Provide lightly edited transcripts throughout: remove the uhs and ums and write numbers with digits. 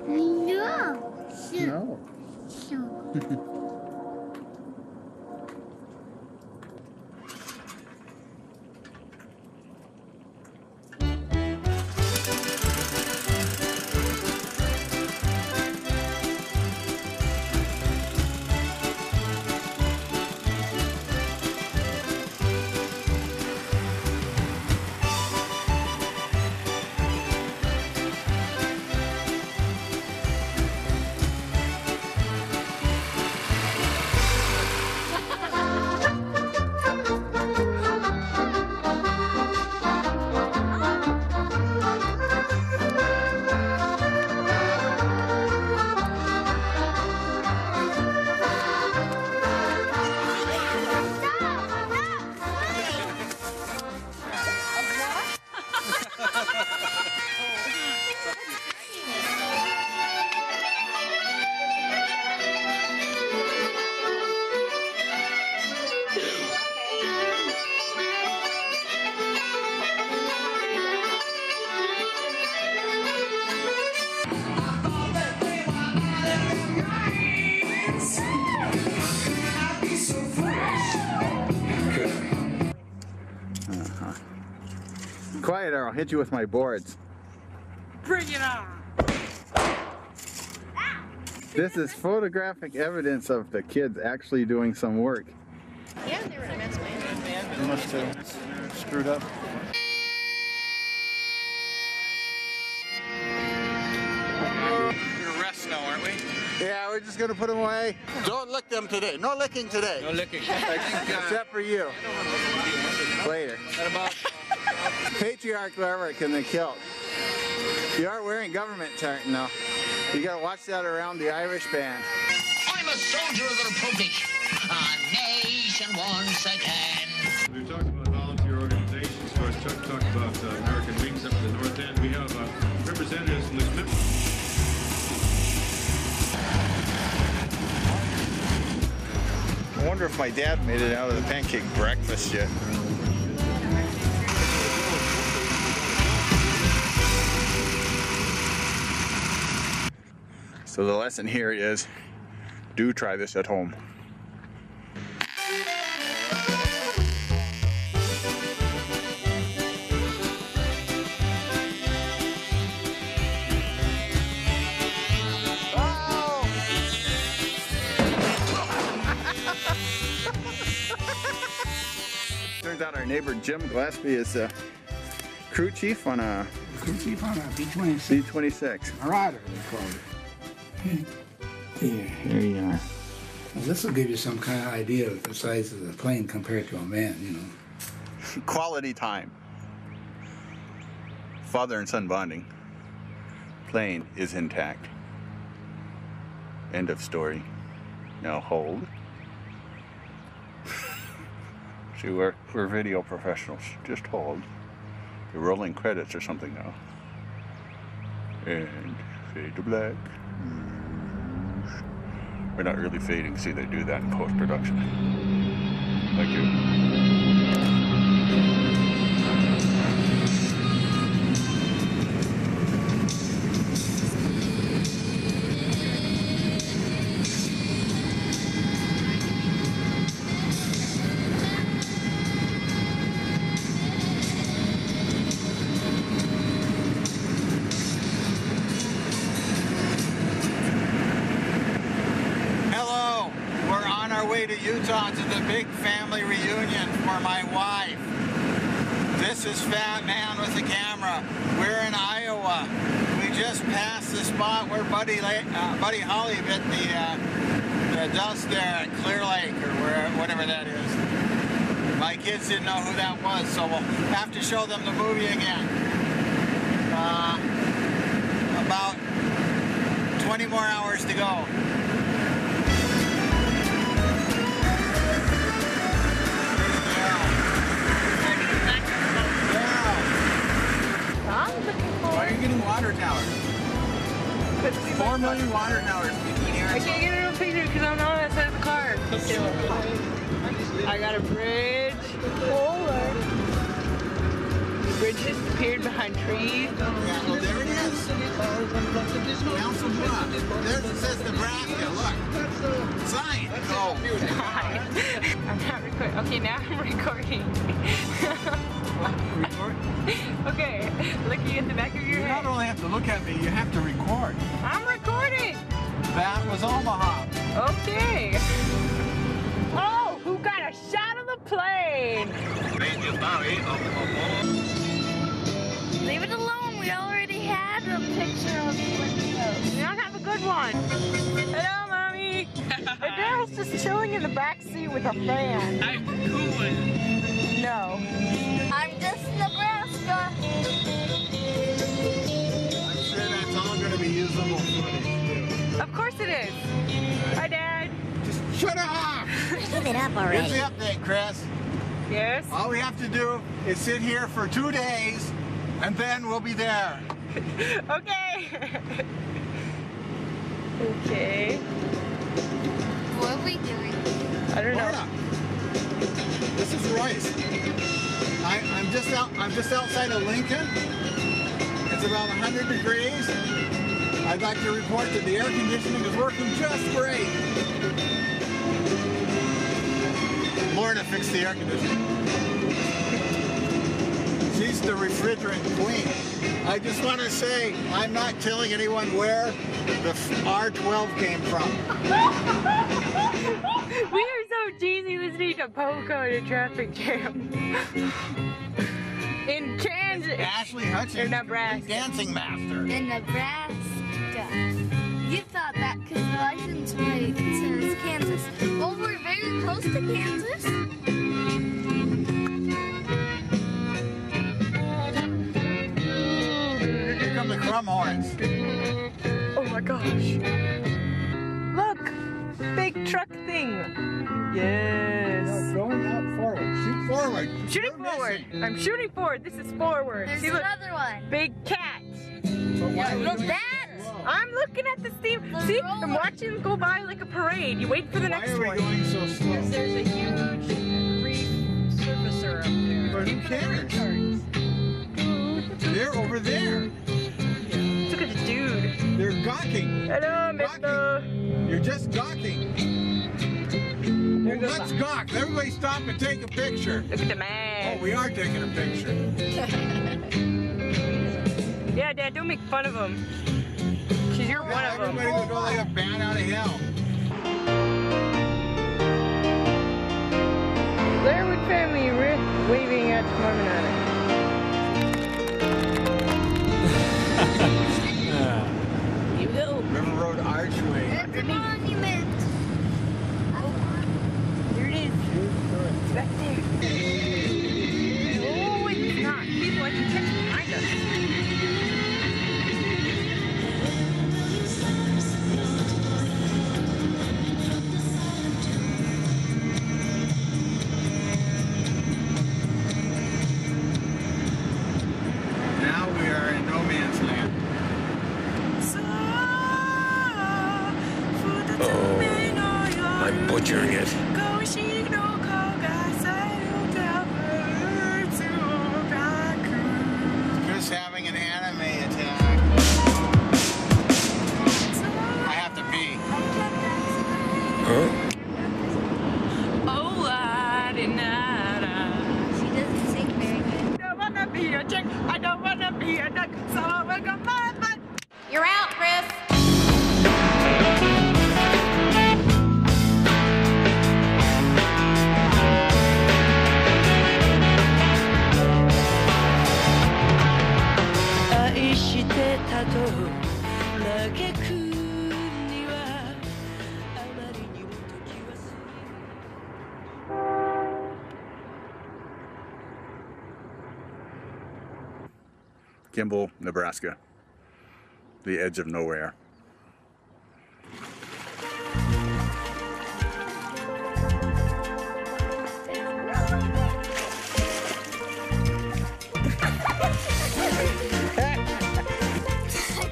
No. No. Quiet or I'll hit you with my boards. Bring it on! This is photographic evidence of the kids actually doing some work. Yeah, they were a mess, man. They must have screwed up. We're gonna rest now, aren't we? Yeah, we're just gonna put them away. Don't lick them today. No licking today. No licking. Except for you. Later. What about? Patriarch Lerwick in the kilt. You are wearing government tartan though. You gotta watch that around the Irish band. I'm a soldier of the Republic, a nation once again. We've talked about volunteer organizations. Of course, Chuck talked about American Wings up at the north end. We have representatives from the Smith. I wonder if my dad made it out of the pancake breakfast yet. So the lesson here is, do try this at home. Turns out our neighbor Jim Gillespie is a crew chief on a B-26. B-26. Marauder, they called it. Here you are. Well, this will give you some kind of idea of the size of the plane compared to a man, you know. Quality time. Father and son bonding. Plane is intact. End of story. Now hold. See, we're video professionals. Just hold. You're rolling credits or something now. And fade to black. We're not really fading. See, they do that in post-production. Thank you. To Utah to the big family reunion for my wife. This is Fat Man with the camera. We're in Iowa. We just passed the spot where Buddy Holly bit the dust there at Clear Lake or whatever that is. My kids didn't know who that was, so we'll have to show them the movie again. About 20 more hours to go. Why are you getting water towers? 4 million water towers between here and I can't get a real picture because I'm not on that side of the car. I got a bridge. The bridge disappeared behind trees. Yeah, well, there it is. Council Bluff. There's it says Nebraska. Look. Sign. Oh. I'm not recording. Okay, now I'm recording. Okay, looking at the back of your You head. not only have to look at me, you have to record. I'm recording. That was Omaha. Okay. Oh, who got a shot of the plane? Leave it alone. We already had a picture of the windows. You don't have a good one. Hello, mommy. The girl's just chilling in the back seat with a fan. I'm cool. No. I'm just Nebraska. I'm sure that's all going to be usable footage. Of course it is. Hi, Dad. Just shut up! Give it up Here's the update, Chris. Yes. All we have to do is sit here for 2 days, and then we'll be there. Okay. Okay. What are we doing? I don't know. Florida. This is Royce. I'm just outside of Lincoln. It's about 100 degrees. I'd like to report that the air conditioning is working just great. Lorna fixed the air conditioning. She's the refrigerant queen. I just want to say, I'm not telling anyone where the R12 came from. We are so cheesy listening to Poco in a traffic jam. In Kansas. Ashley Hutchins, In Nebraska. dancing master. In Nebraska. You thought that because the license plate says Kansas. Well, we're very close to Kansas. Here come the crumb horns. Oh my gosh. Look! Big truck thing. Yes. Going out forward. Shoot forward. Shooting You're forward. missing. I'm shooting forward. This is forward. There's See, look. another one. Big cat. But why are we doing That. slow? I'm looking at the steam. The See, roller. I'm watching them go by like a parade. You wait for the Why next are we one. going so slow? There's a huge resurfacer up there. But who cares? They're over there. Look at the dude. They're gawking. Hello, mister. You're just gawking. There goes Let's the- gawk. Everybody stop and take a picture. Look at the Oh, man. we are taking a picture. Yeah, Dad, don't make fun of him. Cause you're one of them. Everybody would go like a bat out of hell. Blairwood family waving at Marmonada. You go. River Road Archway. It's a monument. Here it is. It's back there. Oh, it's not. People like to check behind us. Now we are in no man's land. I'm butchering it. Just having an anime attack. I have to pee. Huh? She doesn't sing very good. I don't wanna be a chick. I don't wanna be a duck. So I go bye bye. You're out, Chris. Kimball, Nebraska, the edge of nowhere.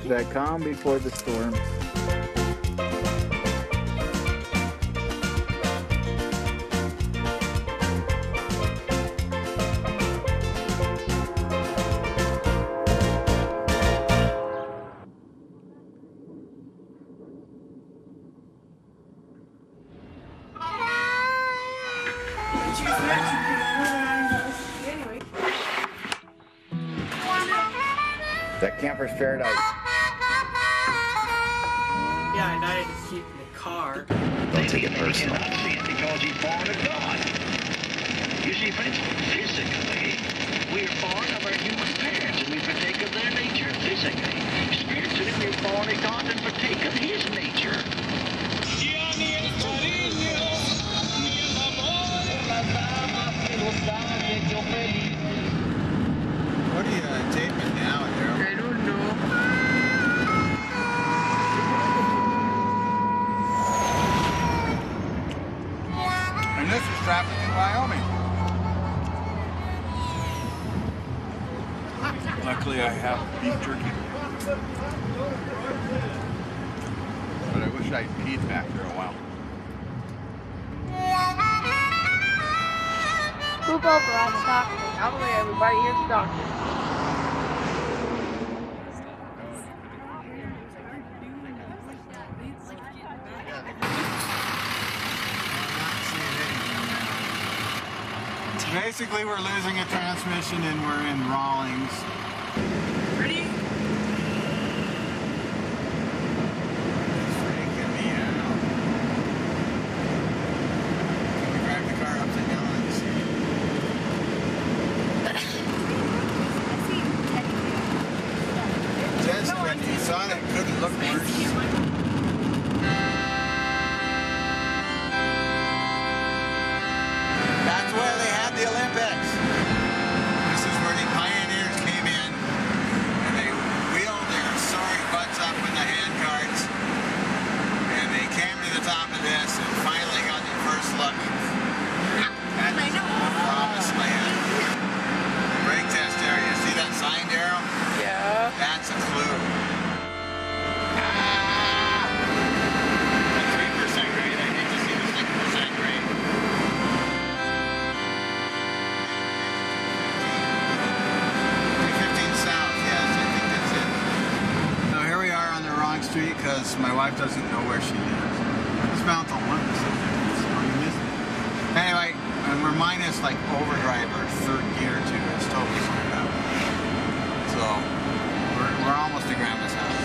The calm before the storm. That camper's paradise. Yeah, and I had to keep in the car. Don't take it personal. Because he's born of God. You see, friends, physically, we're born of our human parents, and we partake of their nature physically. Spiritually, we're born of God and partake of his nature. What are you taping now, Daryl? I don't know. And this is traffic in Wyoming. Luckily, I have beef jerky. But I wish I'd peed back there a while. Move over, I'm a doctor. Out of the way, everybody. Here's the doctor. Basically, we're losing a transmission and we're in Rawlings. Ready? It's freaking me out. Can we drive the car upside down and see? Just when you thought it couldn't look worse. That's where they had the Olympics. This is where the pioneers came in and they wheeled their sorry butts up in the handcarts and they came to the top of this and finally got their first look at the promised land. The brake test area. See that sign, Daryl? Yeah. That's a clue. Ah! A 3% grade. I hate to see the 6% grade. 315 south, yes, I think that's it. So here we are on the wrong street because my wife doesn't know where she lives. It's Mount Olympus up there, so you missed it. Anyway, and we're minus like overdrive or third gear too. It's totally screwed up. So we're almost to Grandma's house.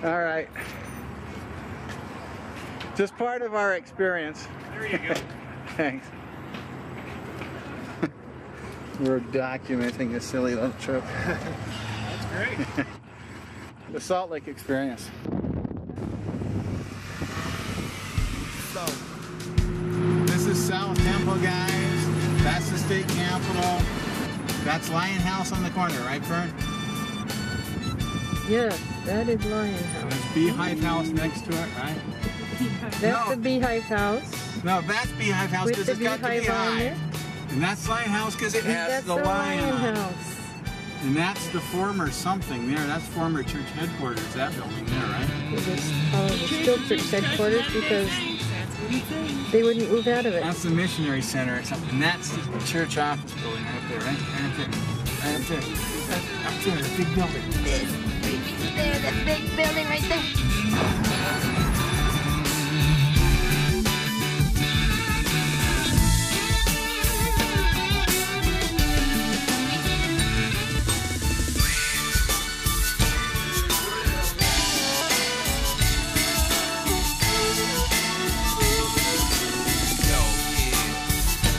All right. Just part of our experience. There you go. Thanks. We're documenting this silly little trip. That's great. The Salt Lake experience. So, this is South Temple, guys. That's the state capitol. That's Lion House on the corner, right, Fern? Yeah, that is Lion House. There's Beehive House next to it, right? That's No. the Beehive House. No, that's Beehive House With because the it's got the beehive on beehive. it. And that's Lion House because it has That's the lion on it. House. And that's the former something there. That's former church headquarters, that building there, right? It was still church headquarters because they wouldn't move out of it. That's the missionary center or something. And that's the church office building right there, right? Right up there. Right up there. Up there, the big building. There, that big building right there.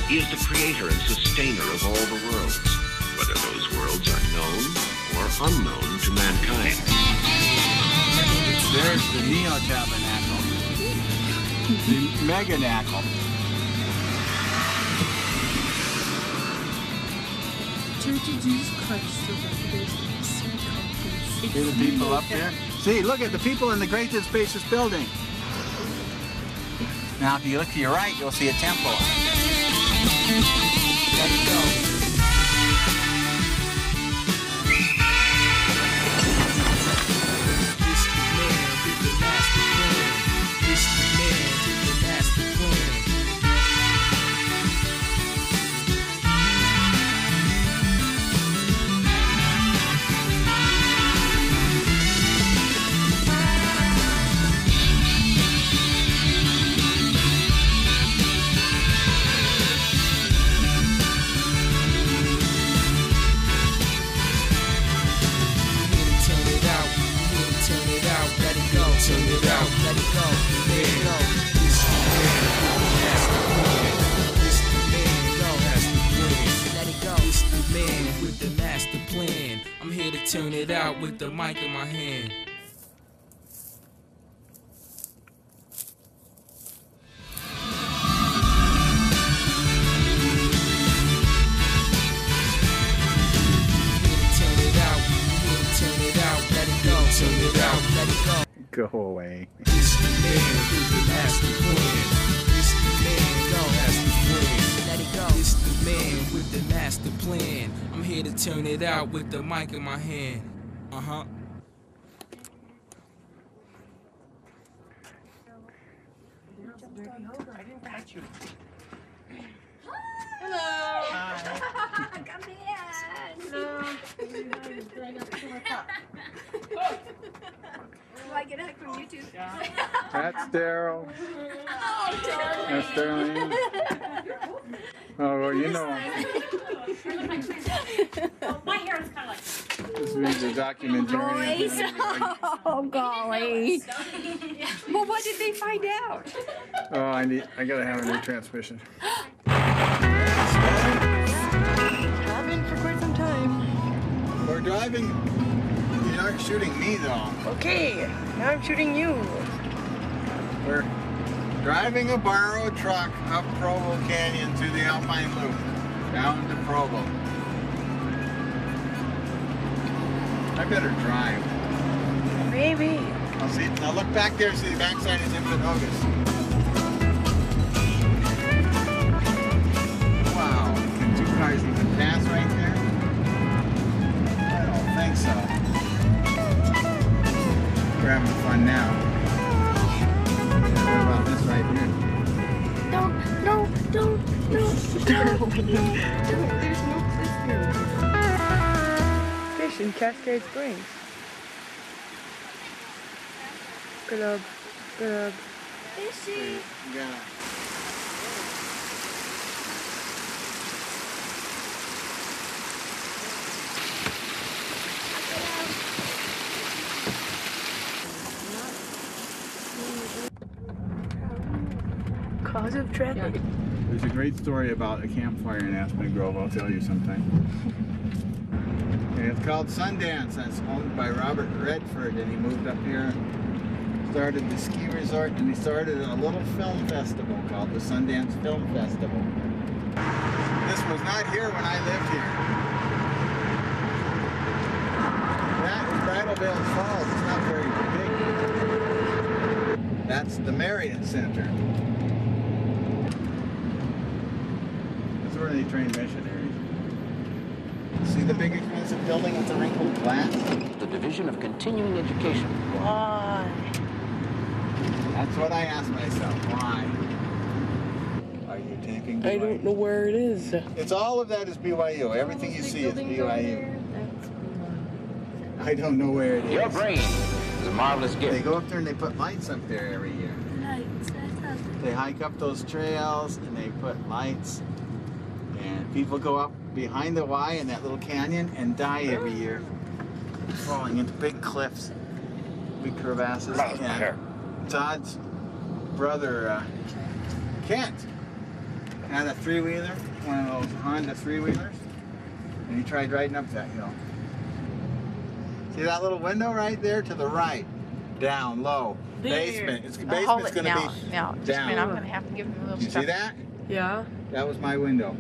He is the creator and sustainer of all the worlds, whether those worlds are known or unknown to mankind. There's the Neo-Tabernacle. The Meganacle. Church of Jesus Christ, so that there's sweet conference. See the people up there? See, look at the people in the great and spacious building. Now, if you look to your right, you'll see a temple. There you go. turn it out, let it go, let it go. It's the man with the master plan. I'm here to turn it out with the mic in my hand. Go away. It's the man with the master plan. It's the man, go, let it go. It's the man with the master plan. I'm here to turn it out with the mic in my hand. Uh-huh. Hello. Hi. Come in. Hello. Do I get a hug from you too? That's Daryl. Oh, Darlene. That's Darlene. Oh, well, you know. My hair is kind of like This is a documentary. Boys. Oh, golly. Well, what did they find out? Oh, I gotta have a new transmission. Driving for quite some time. We're driving. You're not shooting me though. Okay, now I'm shooting you. We're driving a borrowed truck up Provo Canyon through the Alpine Loop, down to Provo. I better drive. Maybe. I'll see. Now look back there. See the backside is Inbetween. Wow, can two cars even pass right there? I don't think so. We're having fun now. What about this right here? Don't. There's no fish here. Fish in Cascade Springs. Good. Fishy. Yeah. Cause of traffic. There's a great story about a campfire in Aspen Grove. I'll tell you sometime. And it's called Sundance. That's owned by Robert Redford, and he moved up here, started the ski resort, and he started a little film festival called the Sundance Film Festival. This was not here when I lived here. That is Bridal Veil Falls. It's not very big. That's the Marriott Center. That's where they train missionaries. See the big expensive building with the wrinkled glass? The Division of Continuing Education. Why? That's what I asked myself. Why? Are you taking BYU? I don't know where it is. It's all of that is BYU. Everything you see is BYU. I don't know where it is. Your brain is a marvelous gift. They go up there and they put lights up there every year. Lights. They hike up those trails and they put lights. And people go up behind the Y in that little canyon and die every year. Falling into big cliffs, big crevasses. And Todd's brother, Kent, had a three-wheeler, one of those Honda three-wheelers, and he tried riding up that hill. See that little window right there to the right? Down, low. Basement. It's the basement's going to be down. I'm going to have to give him a little You see that? Yeah. That was my window.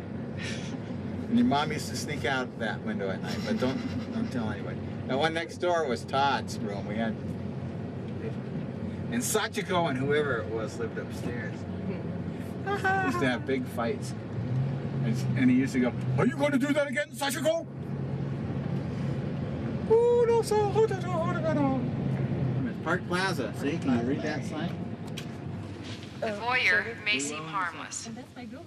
And your mom used to sneak out that window at night, but don't tell anybody. That one next door was Todd's room. We had, and Sachiko and whoever it was lived upstairs. They used to have big fights. And he used to go, "Are you going to do that again, Sachiko?" Park Plaza. See, can you read that sign? The voyeur may seem harmless.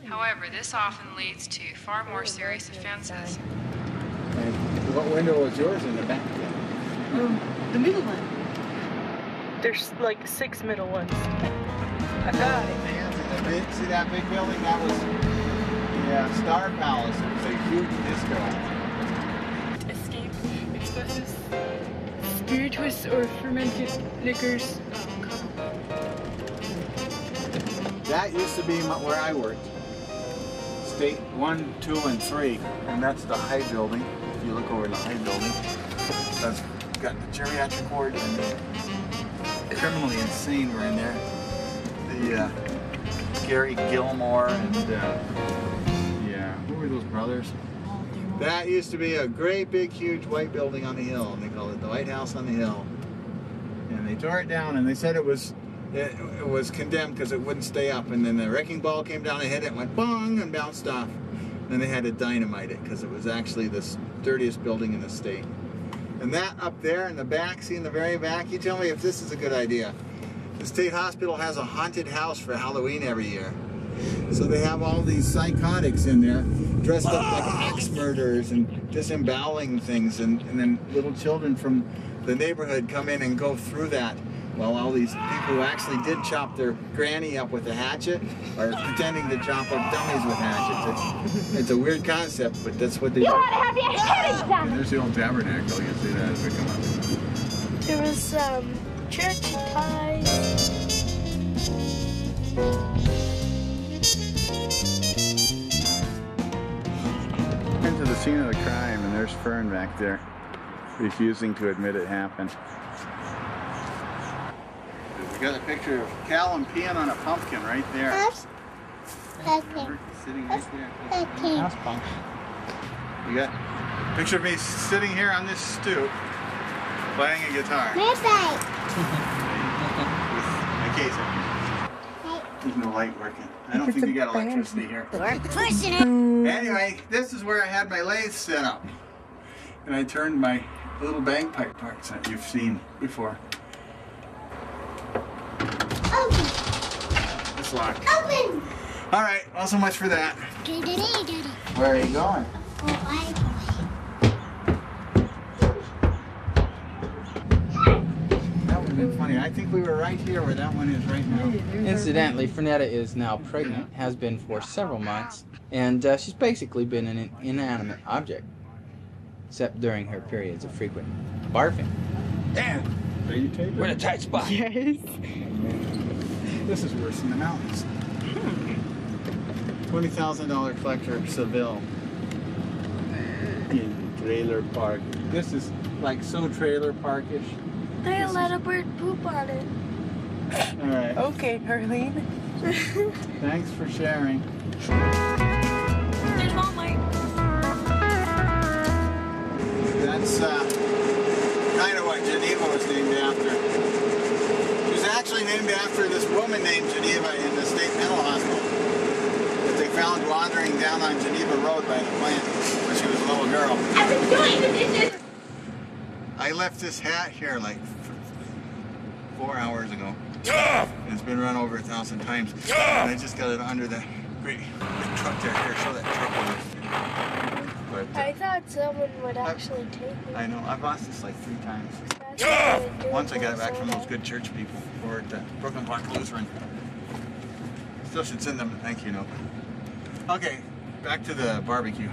However, this often leads to far more serious offenses. And what window was yours in the back? The middle one. There's like 6 middle ones. I got it. See that big building? That was the Star Palace. It was a huge disco. Escape expresses beer twists or fermented liquors. That used to be where I worked. State 1, 2, and 3. And that's the high building. If you look over in the high building, that's got the geriatric ward and the criminally insane were in there. The Gary Gilmore and yeah, who were those brothers? That used to be a great big huge white building on the hill, and they called it the White House on the Hill. And they tore it down, and they said it was condemned because it wouldn't stay up. And then the wrecking ball came down and hit it, and went bong and bounced off. Then they had to dynamite it because it was actually the dirtiest building in the state. And that up there in the back, see in the very back, you tell me if this is a good idea. The state hospital has a haunted house for Halloween every year. So they have all these psychotics in there, dressed up like axe murderers and disemboweling things, and then little children from the neighborhood come in and go through that, while all these people who actually did chop their granny up with a hatchet are pretending to chop up dummies with hatchets. It's a weird concept, but that's what they do. You ought to have your head done. And there's the old tabernacle, you can see that as we come up. There was some church ties. Into the scene of the crime, and there's Fern back there, refusing to admit it happened. We got a picture of Callum peeing on a pumpkin right there. Sitting right there. House punk. You got a picture of me sitting here on this stoop, playing a guitar. With my case up here. There's no light working. I don't think you got electricity here. We're pushing it. Anyway, this is where I had my lathe set up. And I turned my little bagpipe parts that you've seen before. Open. It's locked. Open. All right, well, so much for that. Where are you going? That would have been funny. I think we were right here where that one is right now. Incidentally, Fernetta is now pregnant, has been for several months, and she's basically been an inanimate object, except during her periods of frequent barfing. Damn! Are you taping? We're in a tight spot. Yes. This is worse than the mountains. $20,000 collector, Seville. In trailer park. This is like so trailer parkish. They let a bird poop on it. All right. Okay, Darlene. Thanks for sharing. There's Walmart. That's kind of what Geneva was named after. She was actually named after this woman named Geneva in the state mental hospital that they found wandering down on Geneva Road by the plant when she was a little girl. I've been doing the dishes. I left this hat here like 4 hours ago. And it's been run over 1,000 times. And I just got it under the great big truck there. Here, show that truck over. But, I thought someone would actually take it. I know. I've lost this like 3 times. Once I got it back from those good church people over at Brooklyn Park Lutheran. Still should send them a thank you note. Okay, back to the barbecue.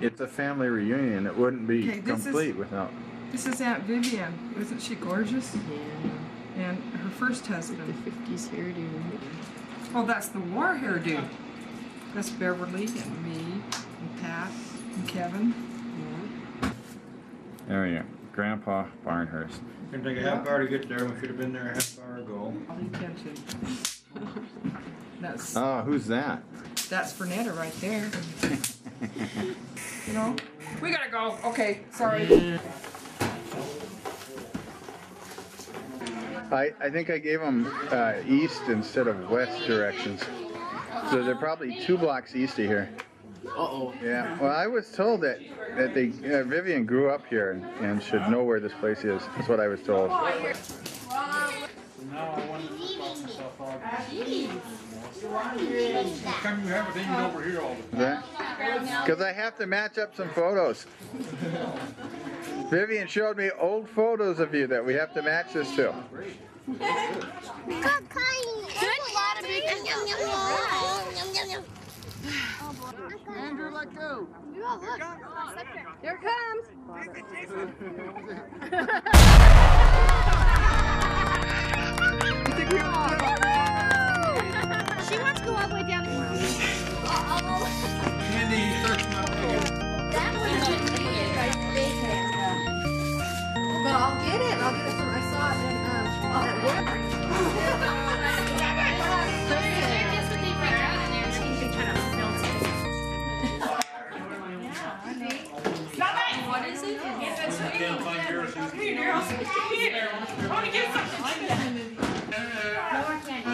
It's a family reunion. It wouldn't be complete without. This is Aunt Vivian. Isn't she gorgeous? Yeah. And her first husband. The 50s hairdo. Oh, that's the war hairdo. That's Beverly and me and Pat and Kevin. Yeah. There we go. Grandpa Barnhurst. It's gonna take a half hour to get there. We should have been there a half hour ago. All the attention. Oh, who's that? That's Fernetta right there. You know, We gotta go. Okay, sorry. I think I gave them east instead of west directions. So they're probably 2 blocks east of here. Uh-oh. Yeah. Well, I was told that they Vivian grew up here and should know where this place is. That's what I was told. Because I have to match up some photos. Vivian showed me old photos of you that we have to match this to. Andrew, let go. Here it comes. She wants to go all the way down. But I'll get it. I'll get it from, I saw it in, at work. What is it? I can't find yours. I want to get something like that. No, I can't.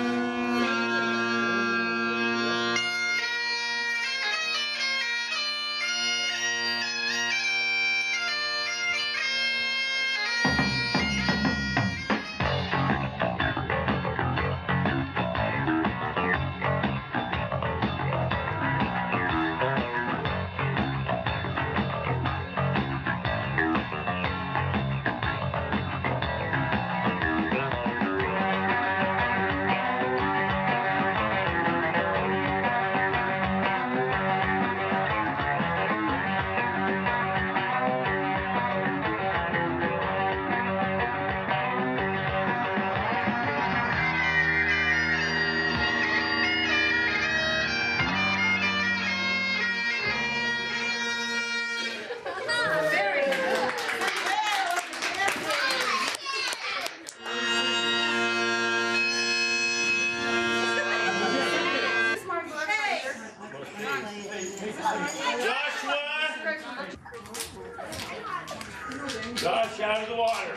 Josh, out of the water.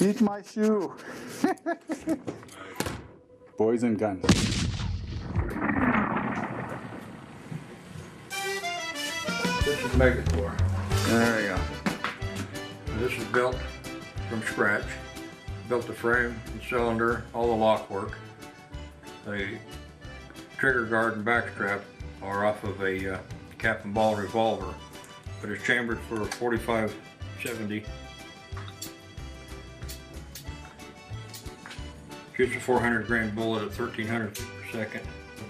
Eat my shoe. Boys and guns. This is Megator. There we go. This is built from scratch. Built the frame, the cylinder, all the lock work. The trigger guard and backstrap are off of a cap and ball revolver, but it's chambered for 45-70. Shoots a 400 grain bullet at 1300 feet per second.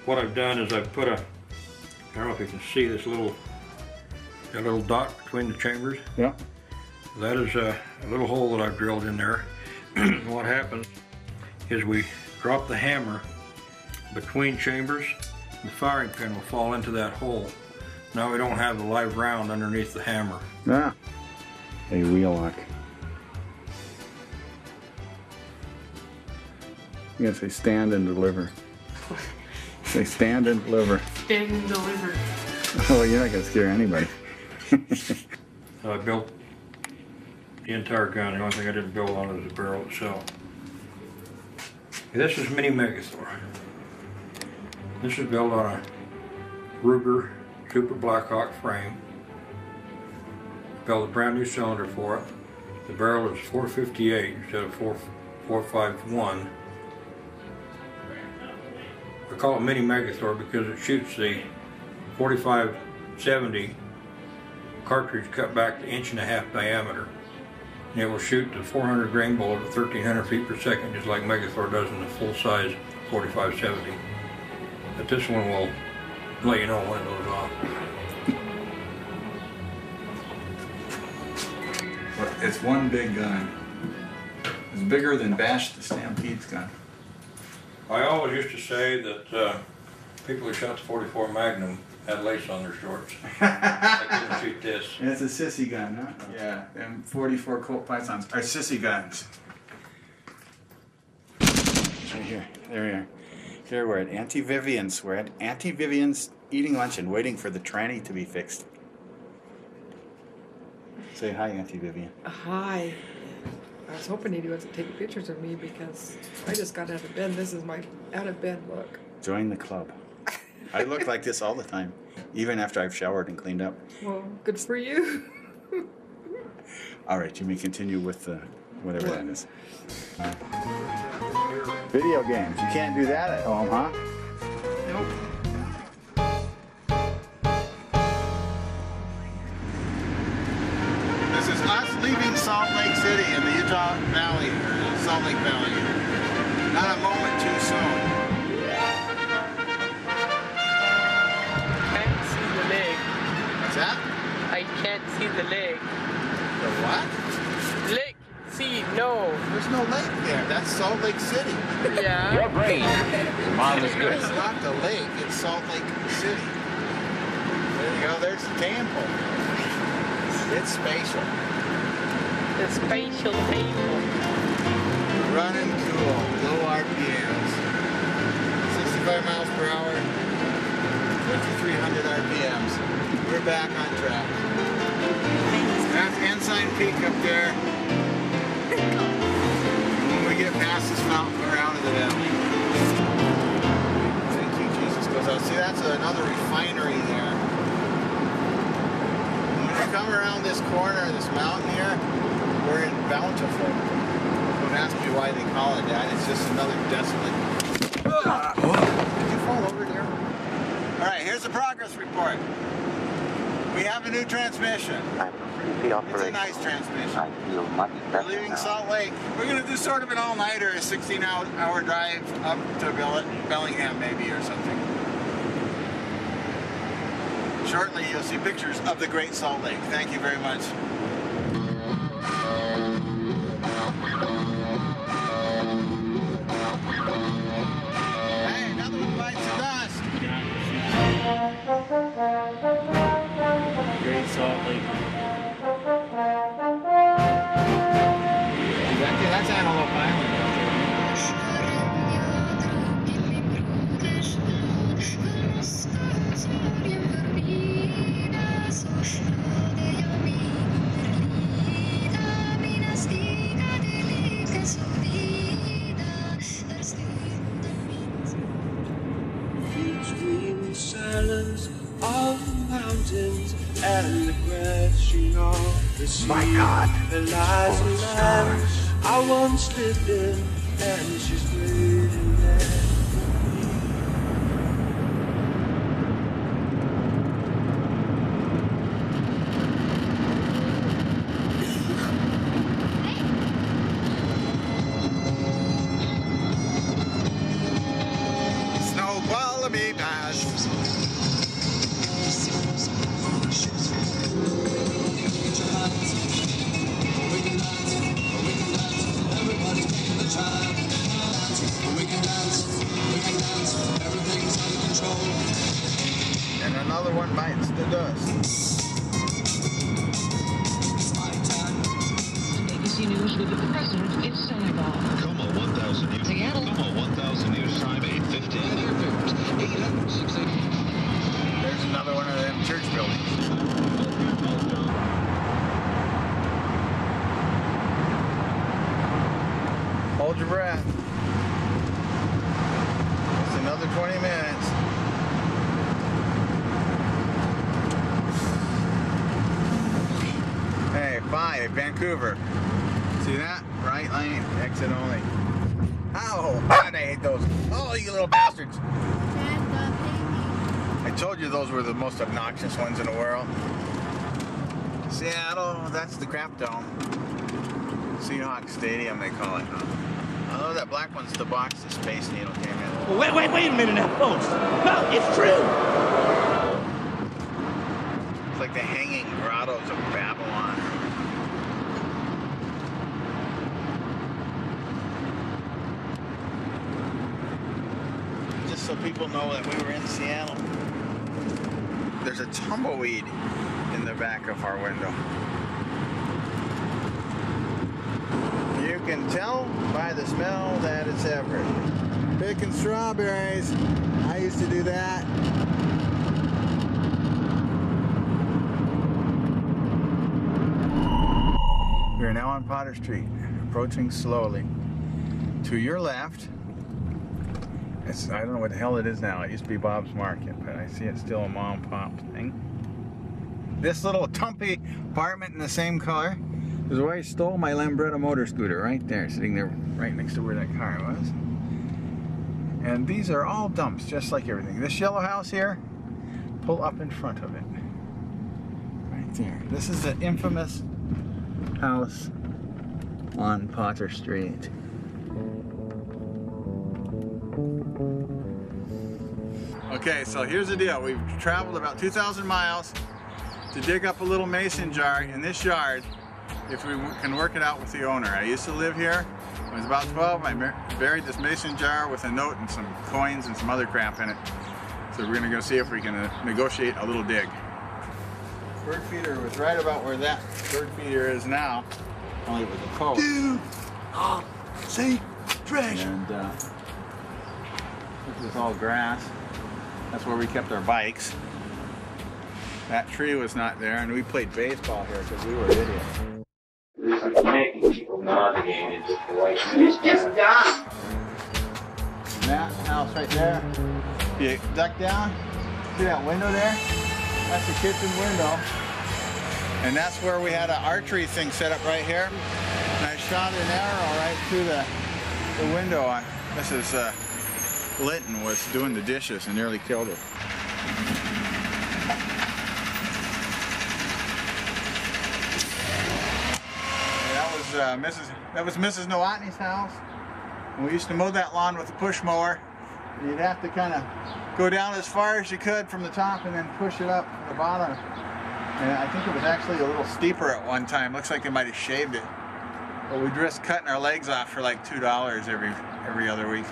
What I've done is I've put a, I don't know if you can see this little dot between the chambers. Yeah. That is a little hole that I've drilled in there. What happens is we drop the hammer between chambers, the firing pin will fall into that hole. Now we don't have the live round underneath the hammer. Ah, a wheel lock. You gotta say stand and deliver. Say stand and deliver. Stand and deliver. Oh, you're not gonna scare anybody. I built the entire gun. The only thing I didn't build on is the barrel itself. This is Mini Megathor. This is built on a Ruger Super Blackhawk frame. Built a brand new cylinder for it. The barrel is 458 instead of 451. I call it Mini Megathor because it shoots the 45-70 cartridge cut back to 1.5 inch diameter. And it will shoot the 400 grain bullet at 1300 feet per second, just like Megathor does in the full size 45-70. But this one will let you know when it goes off. But it's one big gun. It's bigger than Bash the Stampede's gun. I always used to say that people who shot the 44 Magnum had lace on their shorts. I couldn't shoot this. It's a sissy gun, huh? Yeah, them 44 Colt Pythons are sissy guns. Right here. There we are. Here we're at Auntie Vivian's. We're at Auntie Vivian's eating lunch and waiting for the tranny to be fixed. Say hi, Auntie Vivian. Hi. I was hoping he wasn't taking pictures of me because I just got out of bed. This is my out of bed look. Join the club. I look like this all the time, even after I've showered and cleaned up. Well, good for you. All right, you may continue with the whatever that is. Video games. You can't do that at home, huh? Nope. This is us leaving Salt Lake City in the Utah Valley, Salt Lake Valley. Not a moment too soon. Can't see the leg. What's that? I can't see the leg. The what? Lake. See, no. There's no lake there. That's Salt Lake City. Yeah. Your brain is marvelous good. It's not the lake, it's Salt Lake City. There you go, there's the temple. It's spatial. The spatial table. Running cool, low RPMs. 65 miles per hour, 5,300 RPMs. We're back on track. That's Ensign Peak up there. When we get past this mountain, we're out of the valley. Thank you, Jesus goes out. See, that's another refinery there. When we come around this corner of this mountain here, we're in Bountiful. Don't ask me why they call it that. It's just another desolate. Did you fall over there? All right, here's the progress report. We have a new transmission. It's a nice transmission. We're leaving Salt Lake. We're going to do sort of an all-nighter, a 16-hour drive up to Bellingham maybe or something. Shortly, you'll see pictures of the Great Salt Lake. Thank you very much. Hey, another one bites the dust. Great Salt Lake. That's Antelope Island out there. Between the silence of the mountains and the crashing of the sea, My God, there lies a land I once lived in, and she's waiting there for me. Snow Wallaby Bash. And another one bites the dust. ABC News with the president in Senegal. Como 1,000 years. Seattle. Como 1,000 years time, 8:50. There's another one of them church buildings. Hold your breath. It's another 20 minutes. Hey, 5, Vancouver. See that? Right lane, exit only. Ow! God, I hate those. Oh, you little bastards. I told you those were the most obnoxious ones in the world. Seattle, that's the crap dome. Seahawks Stadium, they call it, huh? Although that black one's the box the Space Needle came in. Wait a minute now, folks. No, it's true. It's like the hanging grottos of Babylon. Just so people know that we were in Seattle. There's a tumbleweed in the back of our window. You can tell by the smell that it's Everett. Picking strawberries. I used to do that. We are now on Potter Street, approaching slowly. To your left, I don't know what the hell it is now. It used to be Bob's Market, but I see it's still a mom and pop thing. This little tumpy apartment in the same color is where I stole my Lambretta motor scooter, right there, sitting there right next to where that car was. And these are all dumps, just like everything. This yellow house here, pull up in front of it. Right there. This is the infamous house on Potter Street. Okay, so here's the deal. We've traveled about 2,000 miles to dig up a little mason jar in this yard if we can work it out with the owner. I used to live here. When I was about 12, I buried this mason jar with a note and some coins and some other crap in it. So we're gonna go see if we can negotiate a little dig. Bird feeder was right about where that bird feeder is now, only with a post. Dude! Oh, see? Treasure! And this is all grass. That's where we kept our bikes. That tree was not there, and we played baseball here because we were idiots. Making people nauseated with the white man. It's just done. That house right there. You duck down, see that window there? That's the kitchen window. And that's where we had an archery thing set up right here. And I shot an arrow right through the window. Mrs. Linton was doing the dishes and nearly killed her. That was Mrs. Nowotny's house. And we used to mow that lawn with a push mower. And you'd have to kind of go down as far as you could from the top and then push it up to the bottom. And I think it was actually a little steeper at one time. Looks like they might have shaved it. But we risked cutting our legs off for like $2 every other week.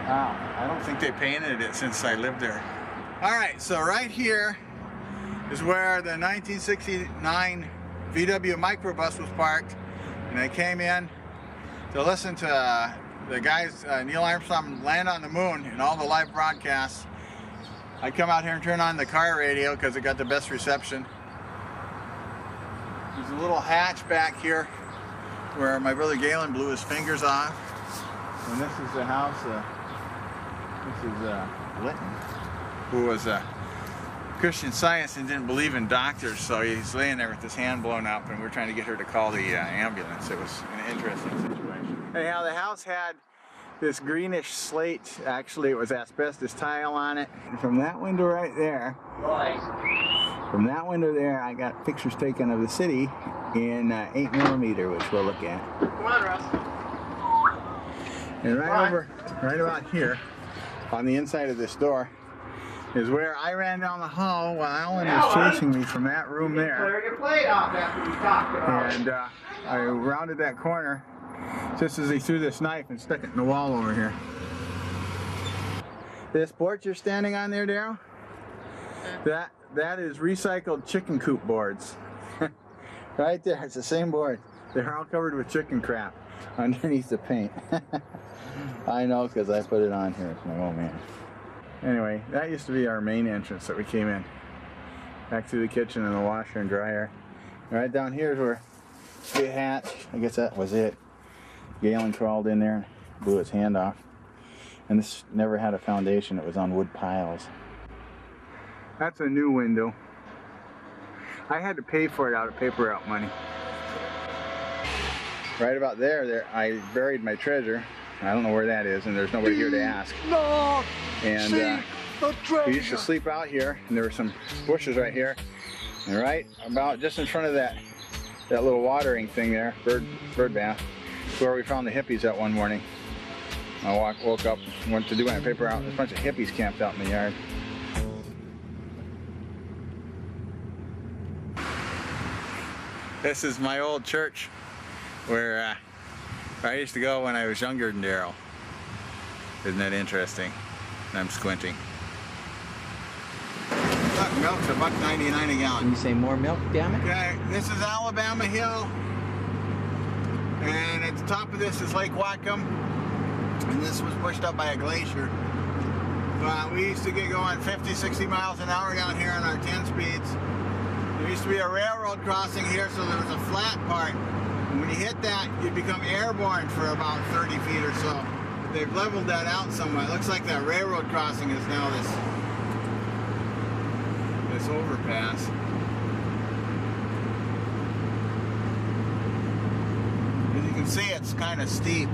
Wow, I don't think they painted it since I lived there. All right, so right here is where the 1969 VW microbus was parked, and I came in to listen to the guys, Neil Armstrong, land on the moon and all the live broadcasts. I come out here and turn on the car radio because it got the best reception. There's a little hatch back here where my brother Galen blew his fingers off, and this is the house. This is Linton, who was Christian Science and didn't believe in doctors, so he's laying there with his hand blown up, and we're trying to get her to call the ambulance. It was an interesting situation. Anyhow, the house had this greenish slate. Actually, it was asbestos tile on it. And from that window right there, from that window there, I got pictures taken of the city in 8mm, which we'll look at. Come on, Russ. And right about here, on the inside of this door, is where I ran down the hall while Alan was chasing me from that room there. Clear your plate off after we talked about it. And I rounded that corner just as he threw this knife and stuck it in the wall over here. This porch you're standing on there, Daryl? That is recycled chicken coop boards. Right there, it's the same board. They're all covered with chicken crap underneath the paint. I know because I put it on here. It's like, oh man. Anyway, that used to be our main entrance that we came in. Back through the kitchen and the washer and dryer. Right down here is where the hatch, I guess that was it. Galen crawled in there and blew his hand off. And this never had a foundation, it was on wood piles. That's a new window. I had to pay for it out of paper route money. Right about there, I buried my treasure. I don't know where that is, and there's nobody here to ask. No, and we used to sleep out here, and there were some bushes right here. And right about just in front of that that little watering thing there, bird bath, where we found the hippies that one morning. I woke up, went to do my paper out, there's a bunch of hippies camped out in the yard. This is my old church where I used to go when I was younger than Daryl. Isn't that interesting? And I'm squinting. Milk's $1.99 a gallon. Can you say more milk, damn it? Okay, this is Alabama Hill. And at the top of this is Lake Whatcom. And this was pushed up by a glacier. We used to get going 50, 60 miles an hour down here on our 10 speeds. There used to be a railroad crossing here, so there was a flat part. And when you hit that, you'd become airborne for about 30 feet or so. But they've leveled that out somewhat. It looks like that railroad crossing is now this overpass. As you can see, it's kind of steep.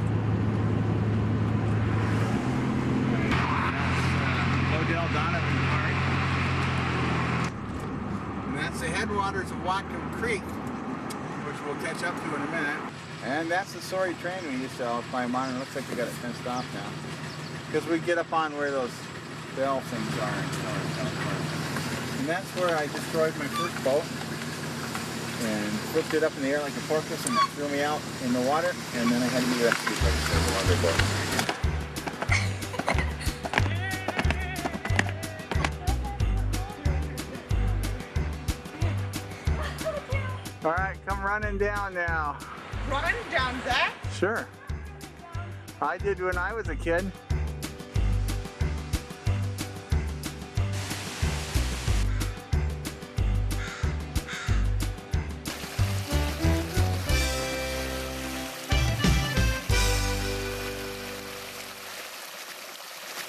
Odell Donovan Park. And that's the headwaters of Whatcom Creek, which we'll catch up to in a minute. And that's the sorry train we used to all climb on. It looks like they got it fenced off now. Because we get up on where those bell things are. And that's where I destroyed my first boat and flipped it up in the air like a porpoise, and it threw me out in the water, and then I had to be rescued by the boat. Alright, come running down now. Running down, Zach? Sure. I did when I was a kid.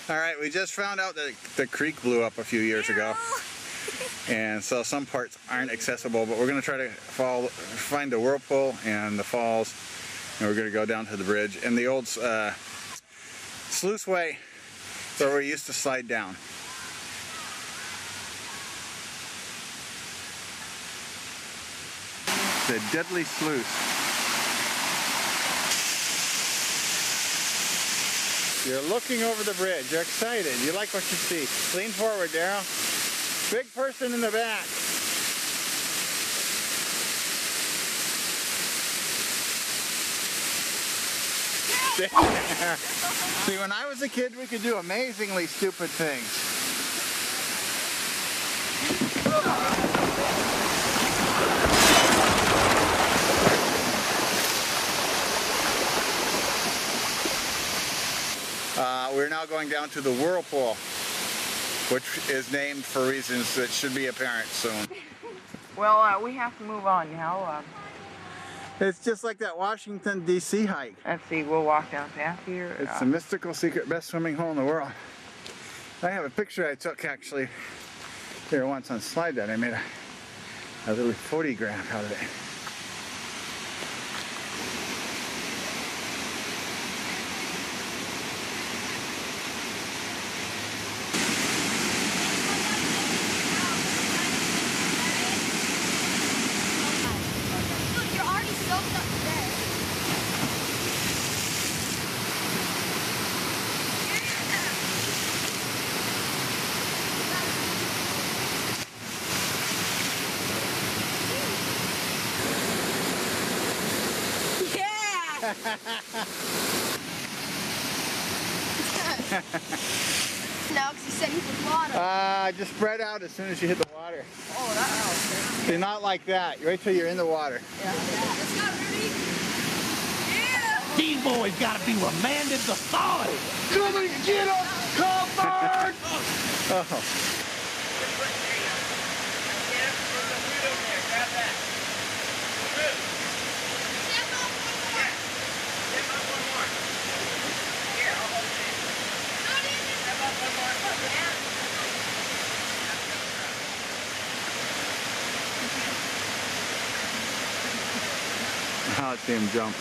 Alright, we just found out that the creek blew up a few years ago. And so some parts aren't accessible, but we're going to try to find the whirlpool and the falls, and we're going to go down to the bridge and the old sluiceway where we used to slide down. The Deadly Sluice. You're looking over the bridge. You're excited. You like what you see. Lean forward, Daryl. Big person in the back. See, when I was a kid, we could do amazingly stupid things. We're now going down to the whirlpool, which is named for reasons that should be apparent soon. Well, we have to move on now. It's just like that Washington, D.C. hike. Let's see, we'll walk down past here. It's the mystical secret best swimming hole in the world. I have a picture I took actually here once on slide that I made a little photograph out of it. No, because you said you put water. Just spread out as soon as you hit the water. Oh, that helps. See, not like that. Wait till you're in the water. Yeah. Let's go, Rudy. Yeah. These boys gotta be remanded to solid. Come and get them covered! Oh. I'll see him jump.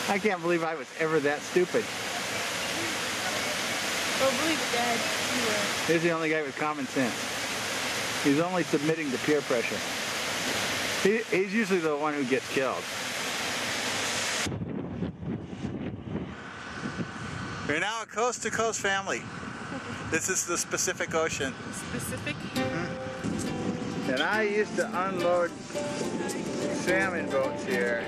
I can't believe I was ever that stupid. Don't believe it, Dad. You were. He's the only guy with common sense. He's only submitting to peer pressure. He's usually the one who gets killed. We're now a coast-to-coast family. This is the Pacific Ocean. Pacific? Mm-hmm. And I used to unload salmon boats here.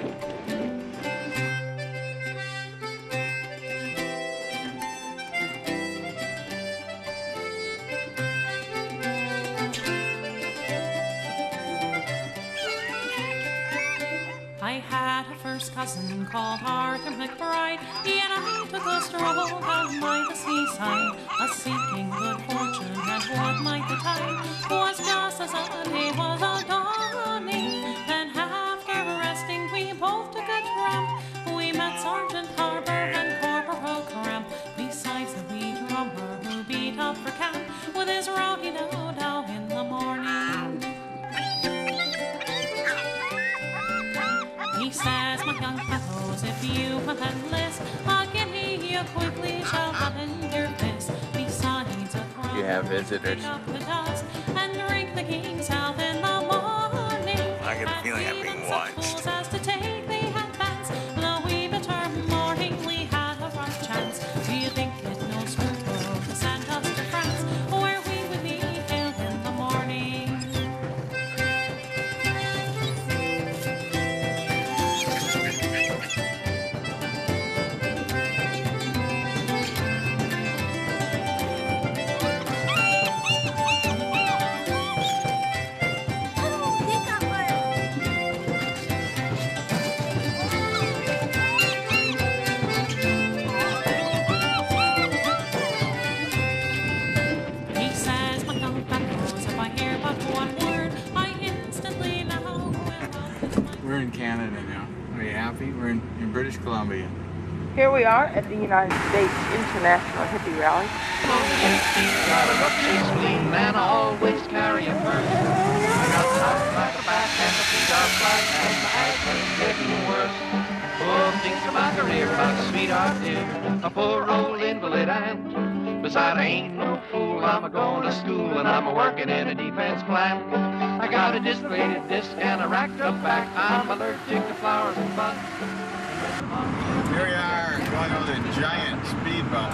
I had a first cousin called Arthur McBride. He and I took a stroll down by the seaside, a-seeking good fortune and what might betide. Was just as a day was a-dawning, then after resting we both took a tramp. We met Sergeant Harper and Corporal Cramp, besides the wee drummer who beat up for camp with his rowdy dow in the morning. He says, my young fellows, if you will enlist, I'll give you quickly shall button your fist. Besides a crowd, You have visitors. up the dust and drink the king's health in the morning. I get a feeling I'm being watched. As to take the advance, the wee bitter morning we had a rough chance. Do you think it no scruple to send us to France, where we would be hailed in the morning? He says, my young fellows, if I hear but one word, I instantly know will welcome. We're in Canada now. Are you happy? We're in British Columbia. Here we are at the United States International Hippie Rally. Got a rough spleen and I always carry a purse. I got time like a back and the feet are flat and my eyes ain't getting worse. Oh, think about career, about a sweetheart dear, a poor old invalid aunt. Besides, I ain't no fool, I'm a-going to school and I'm a-working in a defense plant. I got a dislocated disc and a racked up back. I'm allergic to flowers and buds. Here we are, going over the giant speedboat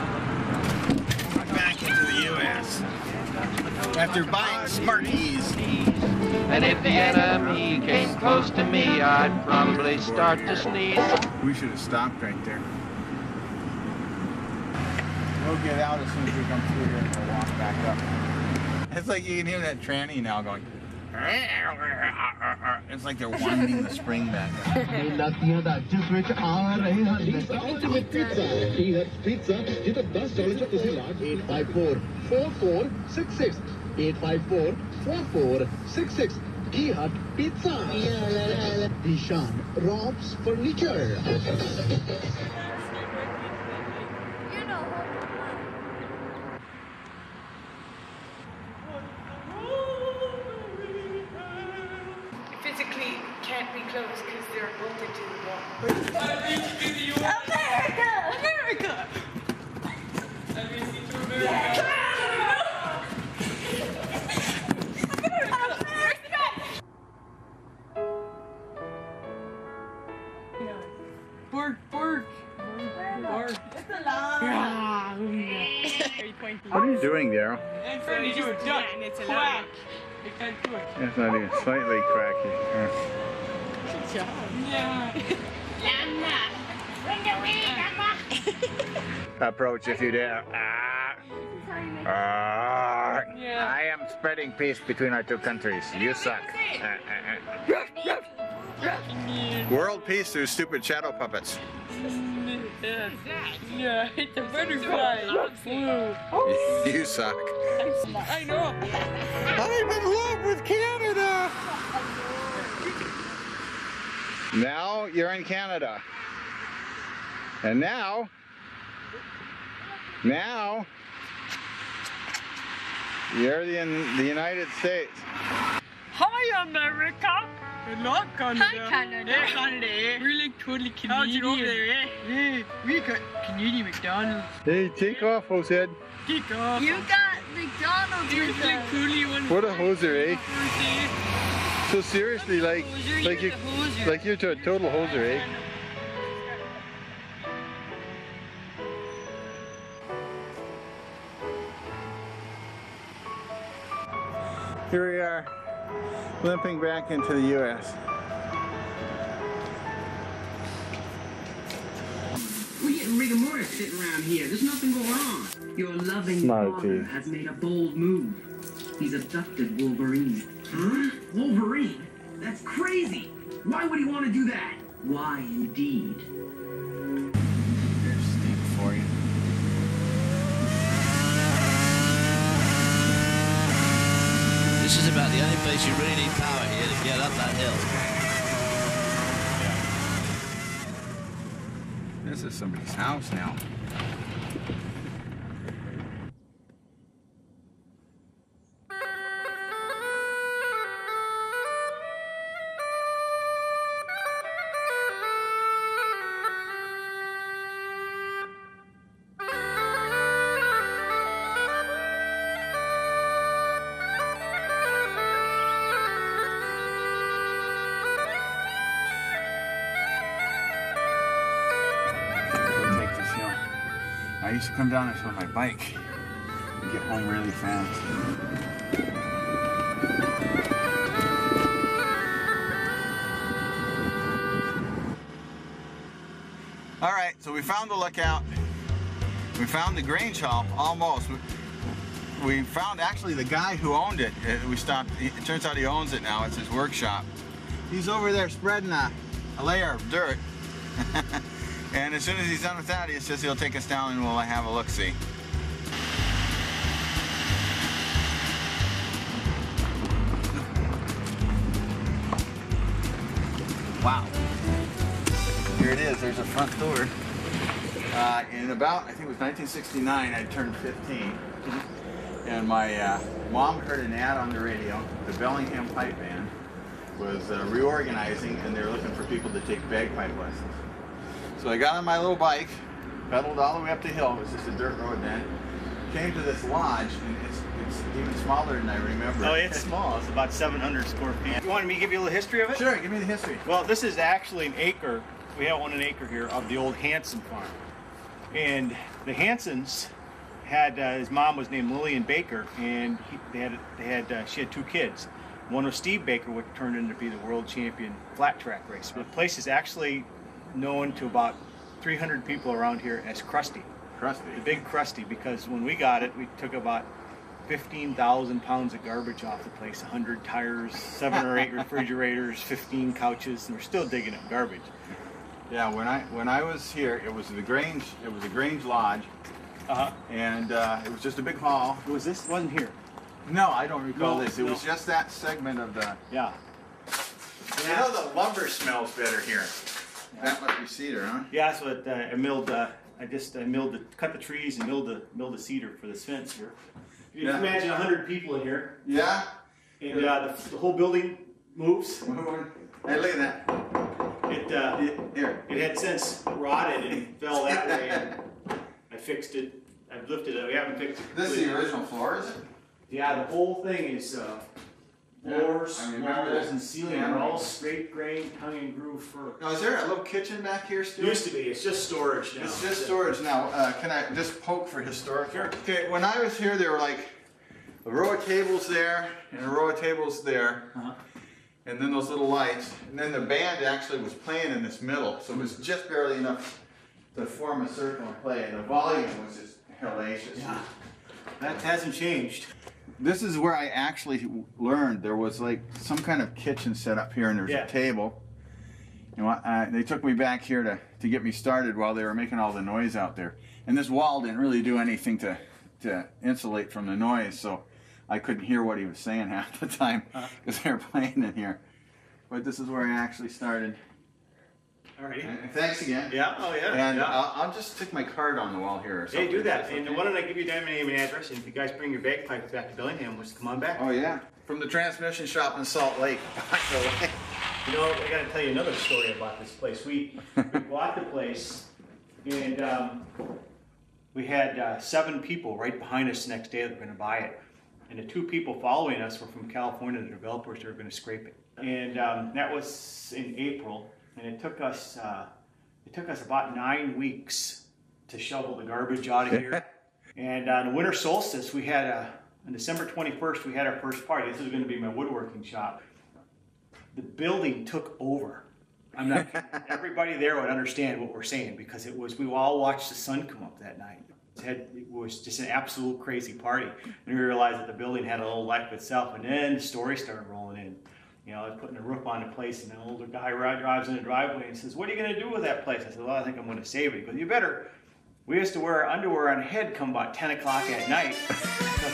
back into the U.S. after buying Smarties. And if the enemy came close to me, I'd probably start to sneeze. We should have stopped right there. We'll get out as soon as we come through here and we'll walk back up. It's like you can hear that tranny now going. It's like they're winding the spring back up. Ultimate Pizza. Here, pizza. Get the best chocolate to see 854-4466. 854-4466. Jihad Pizza. Dishan Rob's Furniture. Physically can't be close because they're bolted to the wall. America! America! Borg. It's a lot. What are you doing, Daryl? I'm trying to do a duck. It's a quack. I can't do it. It's not even slightly cracky. Yeah. Approach if you dare. I am spreading peace between our two countries. You suck. World peace through stupid shadow puppets. Yeah, it's a butterfly. Blue. You suck. I know. I'm in love with Canada. Now you're in Canada. And now you're in the United States. Hi, America. Hello, Canada. Hi, Canada. Hey, Canada, eh? We're like totally Canadian. How's it over there, eh? Hey, we got Canadian McDonald's. Hey, take off, Hosehead. Take off. You got McDonald's You're with like us. totally one. What a hoser, eh? So seriously, like you're a total hoser, eh? Here we are, limping back into the U.S. We're getting rigor mortis sitting around here. There's nothing going on. Your loving father has made a bold move. He's abducted Wolverine. Huh? Wolverine? That's crazy. Why would he want to do that? Why indeed? There's Steve for you. This is about the only place you really need power here to get up that hill. This is somebody's house now. I used to come down this on my bike and get home really fast. All right, so we found the lookout. We found the Grange Hall, almost. We found actually the guy who owned it. We stopped, it turns out he owns it now. It's his workshop. He's over there spreading a layer of dirt. And as soon as he's done with that, he says he'll take us down and we'll have a look-see. Wow. Here it is. There's a front door. In about, I think it was 1969, I turned 15. And my mom heard an ad on the radio. The Bellingham Pipe Band was reorganizing, and they were looking for people to take bagpipe lessons. So I got on my little bike, pedaled all the way up the hill. It was just a dirt road then. Came to this lodge, and it's even smaller than I remember. Oh, it's small. It's about 700 square feet. You wanted me to give you a little history of it? Sure, give me the history. Well, this is actually an acre. We have an acre here of the old Hanson farm. And the Hansons had, his mom was named Lillian Baker, and she had 2 kids. One was Steve Baker, which turned into be the world champion flat track race. The place is actually known to about 300 people around here as Krusty. Krusty? The Big Krusty, because when we got it, we took about 15,000 pounds of garbage off the place, 100 tires, 7 or 8 refrigerators, 15 couches, and we're still digging up garbage. Yeah, when I was here, it was the Grange Lodge. And it was just a big hall. Was this wasn't here? No, I don't recall this. It no. was just that segment of the. Yeah. You know the lumber smells better here. Yeah. That must be cedar, huh? Yeah, that's what I milled. Cut the trees and milled the cedar for this fence here. You can imagine 100 people in here. Yeah. And the whole building moves. Hey, look at that. It had since rotted and fell that way. And I fixed it. I've lifted it. We haven't fixed it. This is the original floor, is it? Yeah, the whole thing is floors, walls, and ceiling are all straight grain, tongue and groove fir. Now, is there a little kitchen back here still? Used to be. It's just storage now. It's just storage now. Can I just poke for historic? Sure. Okay, when I was here, there were like a row of tables there and a row of tables there. And then those little lights. And then the band actually was playing in this middle, so it was just barely enough to form a circle and play. And the volume was just hellacious. Yeah. That hasn't changed. This is where I actually learned. There was like some kind of kitchen set up here, and there was a table. And they took me back here to get me started while they were making all the noise out there. And this wall didn't really do anything to insulate from the noise, so I couldn't hear what he was saying half the time because they were playing in here. But this is where I actually started. All right. Thanks again. Yeah. Oh yeah. And I'll just stick my card on the wall here or something. Hey, do that. And why don't I give you my name and address? And if you guys bring your bagpipes back to Bellingham, just come on back. Oh yeah. From the transmission shop in Salt Lake. By the way. You know, I got to tell you another story about this place. We bought the place, and we had 7 people right behind us the next day that were going to buy it. And the 2 people following us were from California, the developers that were going to scrape it. And that was in April, and it took us about 9 weeks to shovel the garbage out of here. And on the winter solstice, we had on December 21st, we had our first party. This is going to be my woodworking shop. The building took over. I'm not kidding. Everybody there would understand what we're saying because we all watched the sun come up that night. It was just an absolute crazy party. And we realized that the building had a little life of itself, and then the stories started rolling in. You know, I was putting the roof on the place, and an older guy drives in the driveway and says, "What are you going to do with that place?" I said, "Well, I think I'm going to save it." He goes, "You better." We used to wear our underwear on the head come about 10 o'clock at night.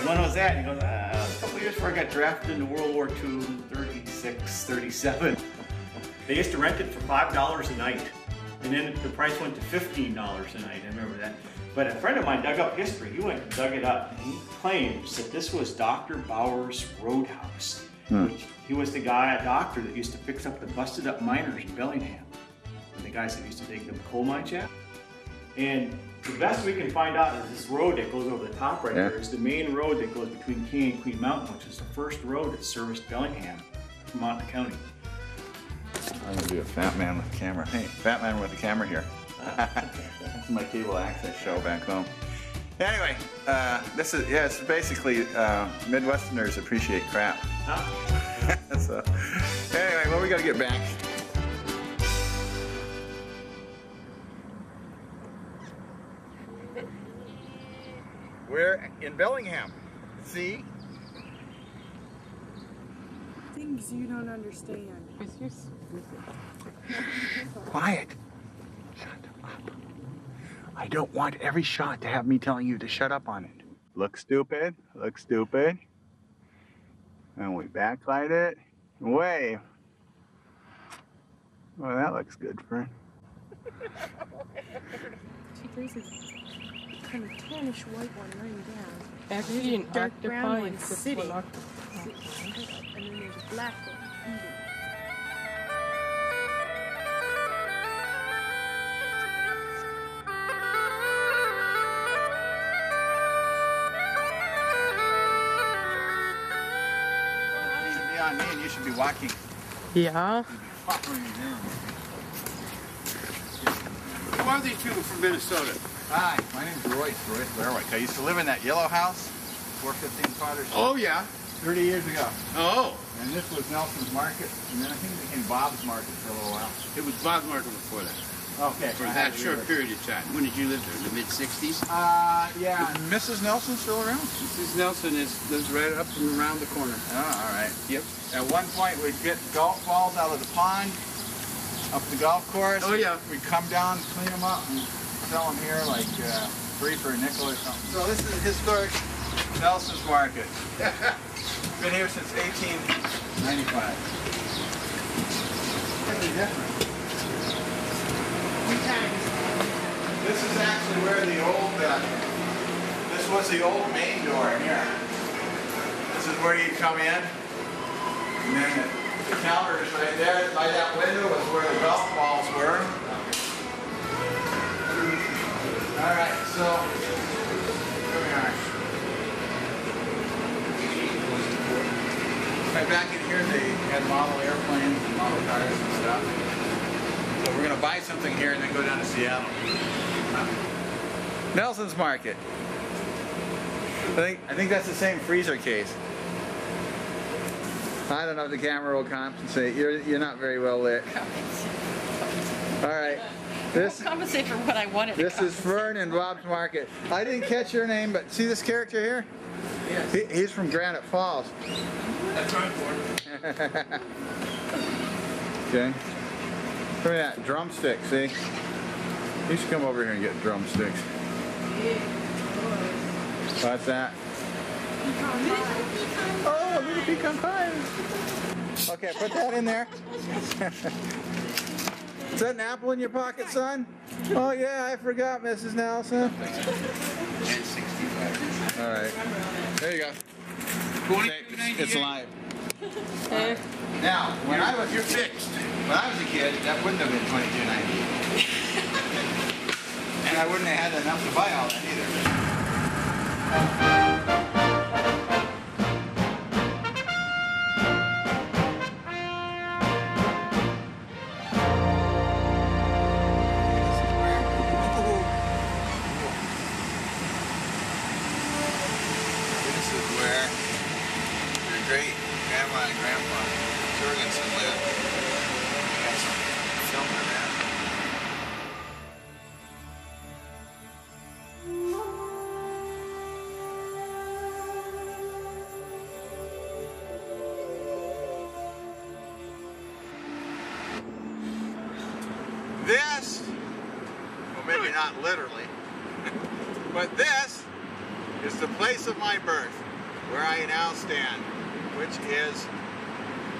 When was that? And he goes, a couple of years before I got drafted into World War II, 36, 37. They used to rent it for $5 a night. And then the price went to $15 a night, I remember that. But a friend of mine dug up history. He went and dug it up. And he claims that this was Dr. Bauer's Roadhouse. Which he was the guy, a doctor, that used to fix up the busted up miners in Bellingham. And the guys that used to dig the coal mine shaft. And the best we can find out is this road that goes over the top right there is the main road that goes between King and Queen Mountain, which is the first road that serviced Bellingham from Mountain County. I'm going to do a fat man with a camera. Hey, fat man with a camera here. That's my cable access show back home. Anyway, this is, it's basically Midwesterners appreciate crap. So, anyway, well, we got to get back. We're in Bellingham. See? Things you don't understand. Quiet. Shut up. I don't want every shot to have me telling you to shut up on it. Look stupid. Look stupid. And we backlight it. Wave. Well, that looks good, friend. There's a kind of tannish white one laying down. Actually, an dark brown one octopus. sitting. And then there's a black one eating. On me and you should be walking. Yeah. Who are these people from Minnesota? Hi, my name's Royce Blairwick. I used to live in that yellow house, 415 Potter Street. Oh, yeah. 30 years ago. Oh. And this was Nelson's Market, and then I think it became Bob's Market for a little while. It was Bob's Market before that. Okay. For that short period of time. When did you live there? In the mid-60s? Yeah. Is Mrs. Nelson still around? Mrs. Nelson lives right up and around the corner. Oh, all right. Yep. At one point, we'd get golf balls out of the pond, up the golf course. Oh, yeah. We'd come down, clean them up, and sell them here like free for a nickel or something. So this is historic Nelson's Market. Been here since 1895. Pretty different. This is actually where the old, this was the old main door here. This is where you come in. And then the counter is right there. By that window was where the golf balls were. Alright, so here we are. Right back in here they had model airplanes and model cars and stuff. So we're going to buy something here and then go down to Seattle. Nelson's Market. I think that's the same freezer case. I don't know if the camera will compensate. You're not very well lit. All right. This compensate for what I wanted. This is Fern and Bob's Market. I didn't catch your name, but see this character here? Yes. He's from Granite Falls. That's right, Ford. Okay. Look at that drumstick. See? You should come over here and get drumsticks. What's that? Oh, little pecan pie. Okay, put that in there. Is that an apple in your pocket, son? Oh yeah, I forgot, Mrs. Nelson. And 65. All right. There you go. It's live. Okay. Now, when I was, you're fixed. When I was a kid, that wouldn't have been $22.98. And I wouldn't have had enough to buy all that either. This is where your great grandma and grandpa Jorgensen lived. We got some film of that. This, well, maybe not literally, but this is the place of my birth, where I now stand, which is,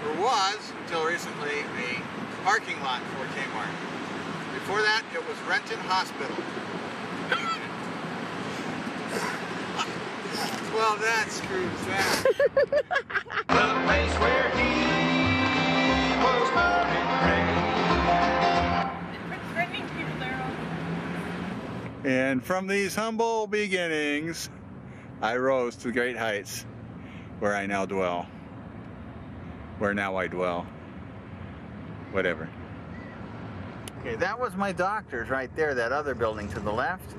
or was, until recently, a parking lot for Kmart. Before that, it was Renton Hospital. Well, that screws that. The place where he was born and raised. And from these humble beginnings, I rose to great heights, where I now dwell. Where now I dwell. Whatever. Okay, that was my doctor's right there, that other building to the left.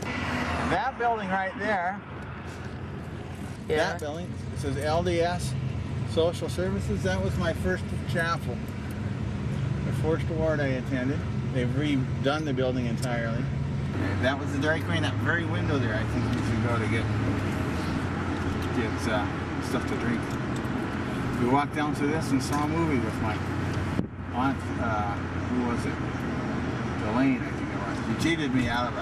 And that building right there, that building, it says LDS Social Services. That was my first chapel. The first ward I attended. They've redone the building entirely. That was the Dairy Queen, that very window there, I think we should go to get stuff to drink. We walked down to this and saw a movie with my aunt, who was it? Elaine, I think it was. She cheated me out of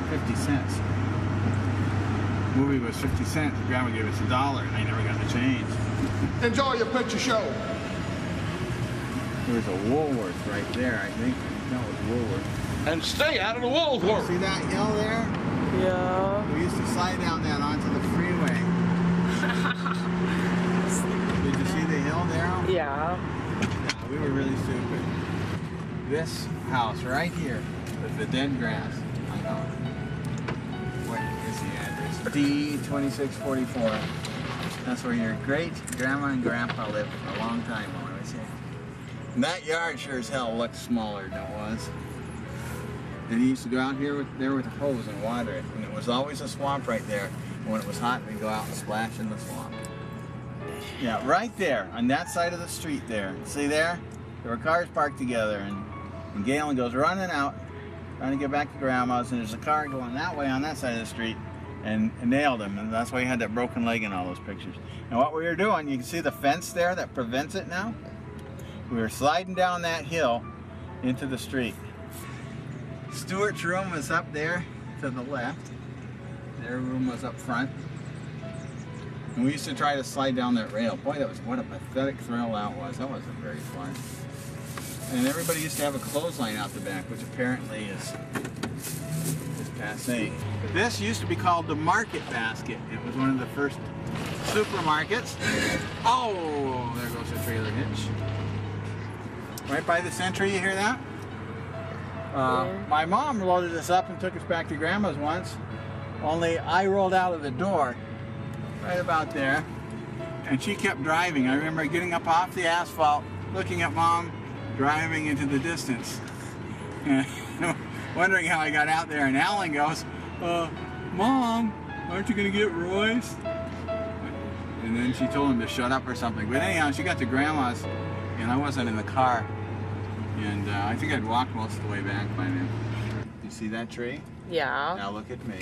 50 cents. The movie was 50 cents. Grandma gave us $1 and I never got the change. Enjoy your picture show. There was a Woolworth right there, I think. That was Woolworth. And stay out of the Woolworth. See that hill there? Yeah. We used to slide down that onto the freeway. Did you see the hill there? Yeah. No, we were really stupid. This house right here with the dead grass. I know. What is the address? D2644. That's where your great grandma and grandpa lived for a long time when I was here. And that yard sure as hell looked smaller than it was. And he used to go out here with a hose and water it. And it was always a swamp right there. And when it was hot, we'd go out and splash in the swamp. Yeah, right there, on that side of the street there. See there? There were cars parked together, and Galen goes running out, trying to get back to Grandma's, and there's a car going that way on that side of the street, and nailed him. And that's why he had that broken leg in all those pictures. And what we were doing, you can see the fence there that prevents it now? We were sliding down that hill into the street. Stuart's room was up there to the left. Their room was up front. And we used to try to slide down that rail. Boy, that was what a pathetic thrill that was. That wasn't very fun. And everybody used to have a clothesline out the back, which apparently is passé. This used to be called the Market Basket. It was one of the first supermarkets. Oh, there goes the trailer hitch. Right by the Sentry, you hear that? My mom loaded us up and took us back to Grandma's once, only I rolled out of the door right about there, and she kept driving. I remember getting up off the asphalt, looking at Mom driving into the distance, and wondering how I got out there, and Alan goes, Mom, aren't you going to get Royce? And then she told him to shut up or something. But anyhow, she got to Grandma's, and I wasn't in the car. And I think I'd walked most of the way back by then. You see that tree? Yeah. Now look at me.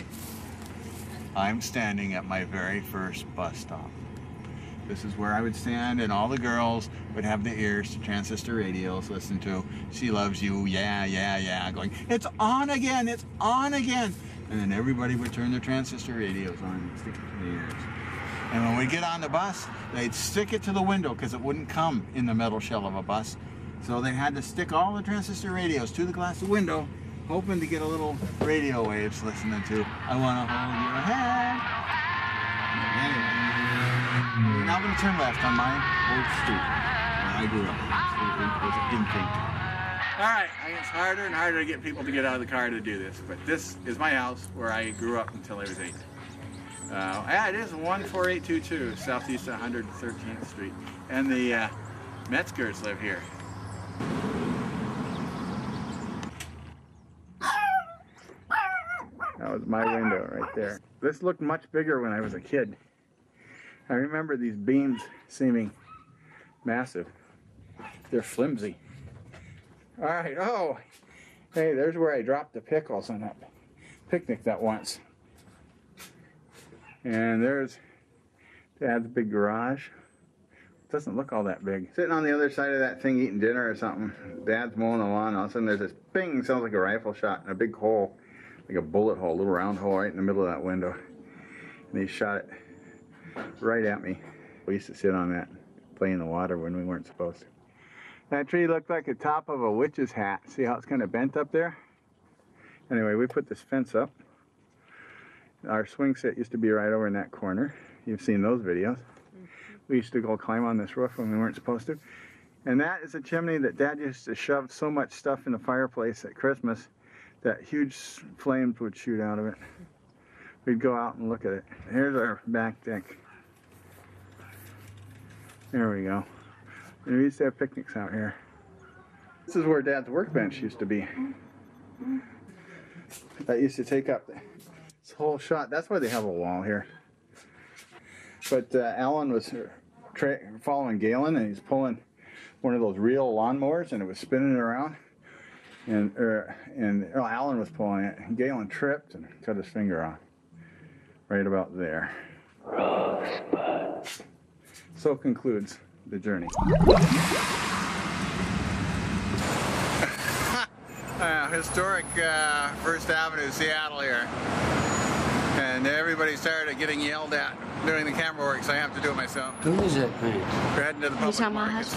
I'm standing at my very first bus stop. This is where I would stand, and all the girls would have their ears to transistor radios, listen to She Loves You, yeah, yeah, yeah, going, it's on again, it's on again. And then everybody would turn their transistor radios on and stick it to their ears. And when we get on the bus, they'd stick it to the window because it wouldn't come in the metal shell of a bus. So they had to stick all the transistor radios to the glass window, hoping to get a little radio waves listening to I Wanna Hold Your Hand. Anyway. You're now going to turn left on my old street where I grew up. It was a dim thing. Alright, it's harder and harder to get people to get out of the car to do this, but this is my house where I grew up until I was 8. Yeah, it is 14822 Southeast 113th Street. And the Metzgers live here. That was my window right there. This looked much bigger when I was a kid. I remember these beams seeming massive. They're flimsy. All right, oh, hey, there's where I dropped the pickles on that picnic that once. And there's Dad's big garage. Doesn't look all that big. Sitting on the other side of that thing eating dinner or something. Dad's mowing the lawn. All of a sudden there's this bing, sounds like a rifle shot, and a big hole, like a bullet hole, a little round hole right in the middle of that window. And he shot it right at me. We used to sit on that, play in the water when we weren't supposed to. That tree looked like the top of a witch's hat. See how it's kind of bent up there? Anyway, we put this fence up. Our swing set used to be right over in that corner. You've seen those videos. We used to go climb on this roof when we weren't supposed to. And that is a chimney that Dad used to shove so much stuff in the fireplace at Christmas that huge flames would shoot out of it. We'd go out and look at it. Here's our back deck. There we go. And we used to have picnics out here. This is where Dad's workbench used to be. That used to take up this whole shot. That's why they have a wall here. But Alan was following Galen, and he's pulling one of those real lawnmowers, and it was spinning around. And Alan was pulling it, and Galen tripped and cut his finger off. Right about there. So concludes the journey. Historic First Avenue, Seattle here. And everybody started getting yelled at doing the camera work, so I have to do it myself. Who is that man? We're heading to the public markets.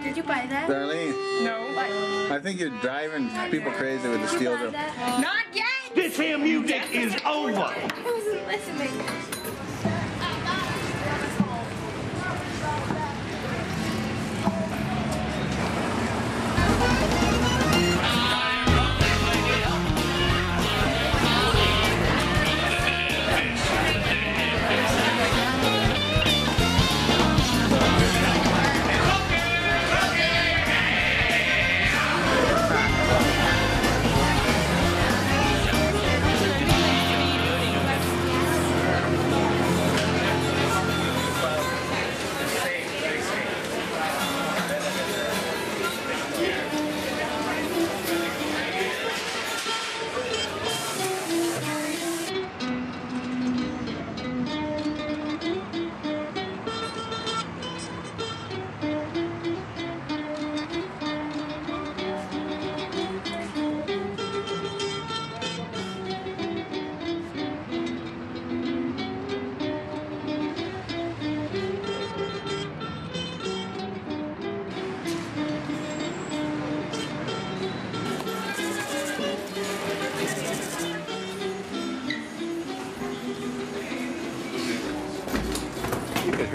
Did you buy that? Darlene? No. I think you're driving people crazy with the steel drill. Not yet! This here music is over! I wasn't listening.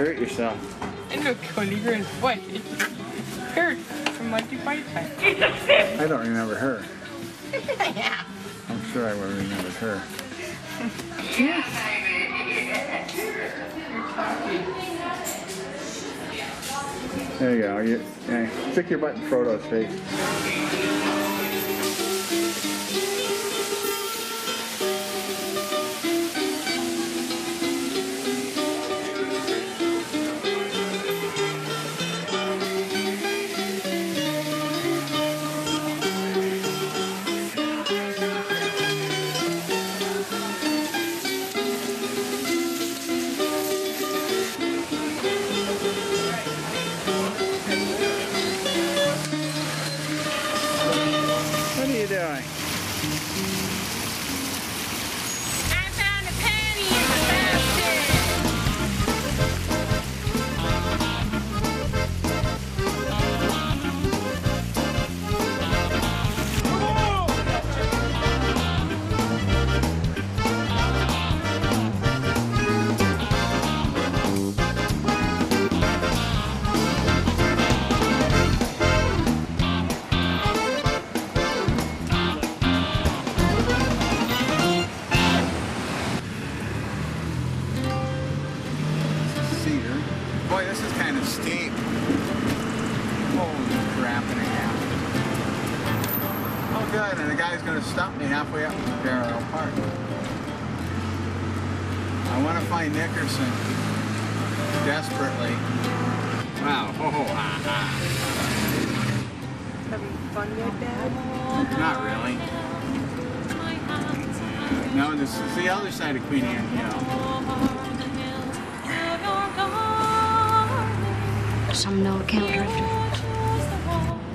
hurt yourself. And no Cody, you're in what? Hurt from Monty Python. I don't remember her. Yeah. I'm sure I would have remembered her. There you go. Yeah, stick your butt in Frodo's face. What are you doing? I found a penny in the basket. Cedar. Boy, this is kind of steep. Holy crap and a half. Oh good, and the guy's going to stop me halfway up to Barrow Park. I want to find Nickerson desperately. Wow, ho ho ha ha. Having fun yet, Dad? Not really. No, this is the other side of Queen Anne Hill. Some no account drifter.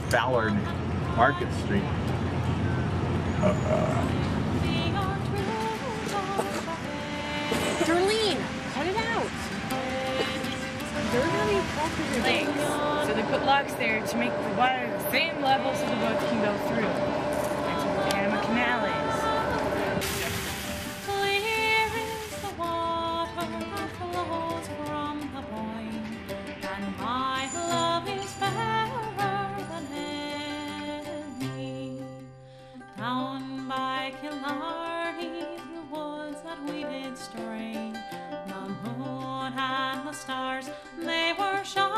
Ballard Market Street. Darlene, cut it out. They're really popular lakes, so they put locks there to make the water the same level so the boats can go through. That's what the Panama Canal is. Clear is the water that flows from the point, and my love is fairer than any. Down by Killarney, through woods that we did stray, the moon and the stars, they were shining.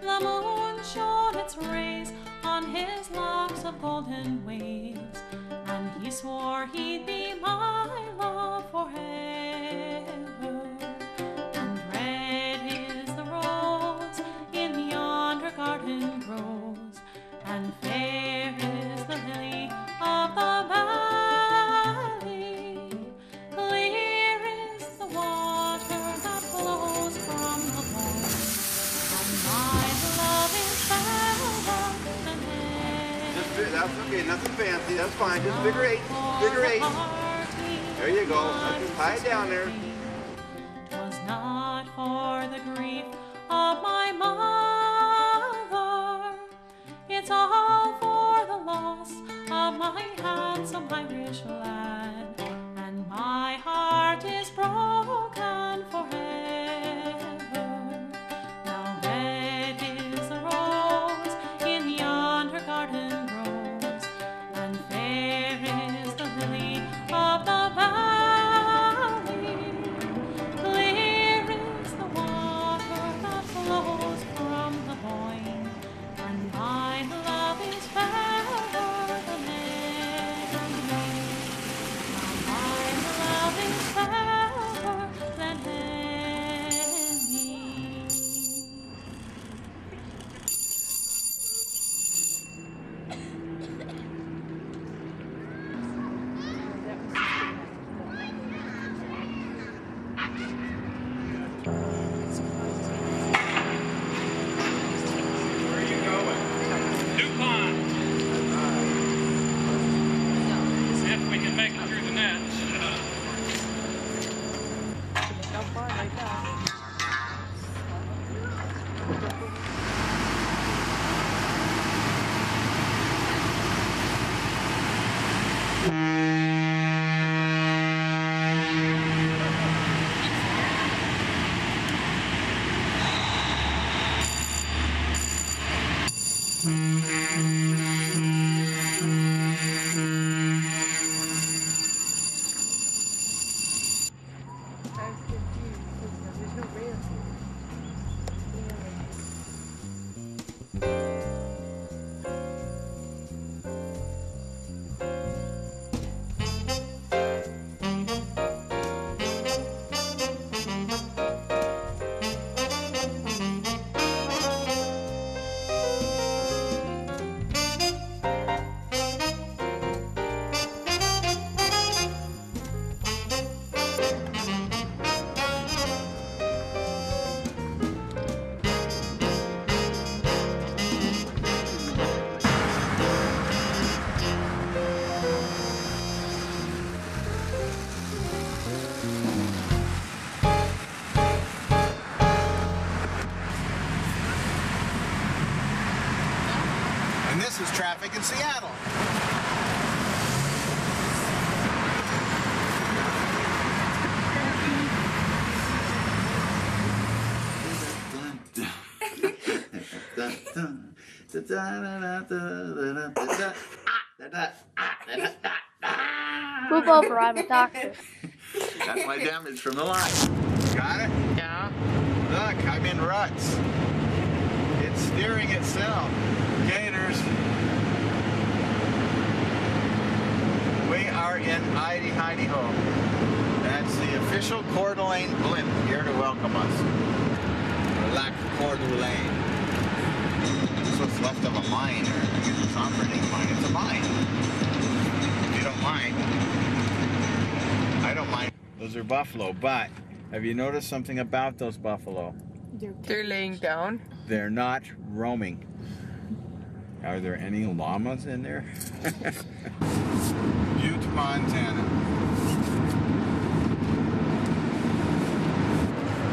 The moon shone its rays on his locks of golden waves, and he swore he'd be my love forever. And red is the rose in yonder garden grows, and fair is the lily of the valley. Clear is the water that flows from the point, and my love is fairer than any. That's okay, nothing fancy, that's fine. Just figure eight. Figure eight. There you go. Just tie it down there. Was not for the grief of my mother. It's all for the loss of my handsome Irish lad. And my heart is broken forever. Now red is the rose in yonder garden grows, and fair is the lily of the valley. Clear is the water that flows from the point, and my love is fairer than any. And this is traffic in Seattle. Move over, I'm a doctor. That's my damage from the line. Got it? Yeah. Look, I'm in ruts. It's steering itself. Gators. We are in Heidi-Heidi-Ho. That's the official Coeur d'Alene blimp here to welcome us. Or lack of Coeur d'Alene. It's what's left of a mine, or I guess it's operating mine. It's a mine. If you don't mind. I don't mind. Those are buffalo, but have you noticed something about those buffalo? They're laying down. They're not roaming. Are there any llamas in there? Butte, Montana.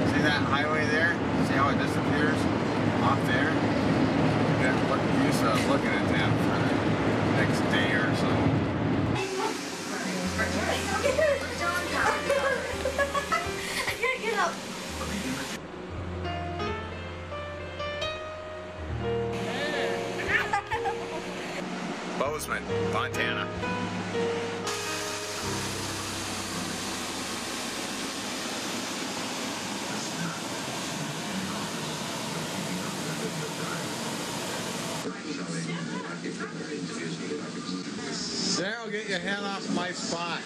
See that highway there? See how it disappears off there? You used to looking at that for the next day or so. I can't get up. Bozeman, Montana. Sarah, get your hand off my spot.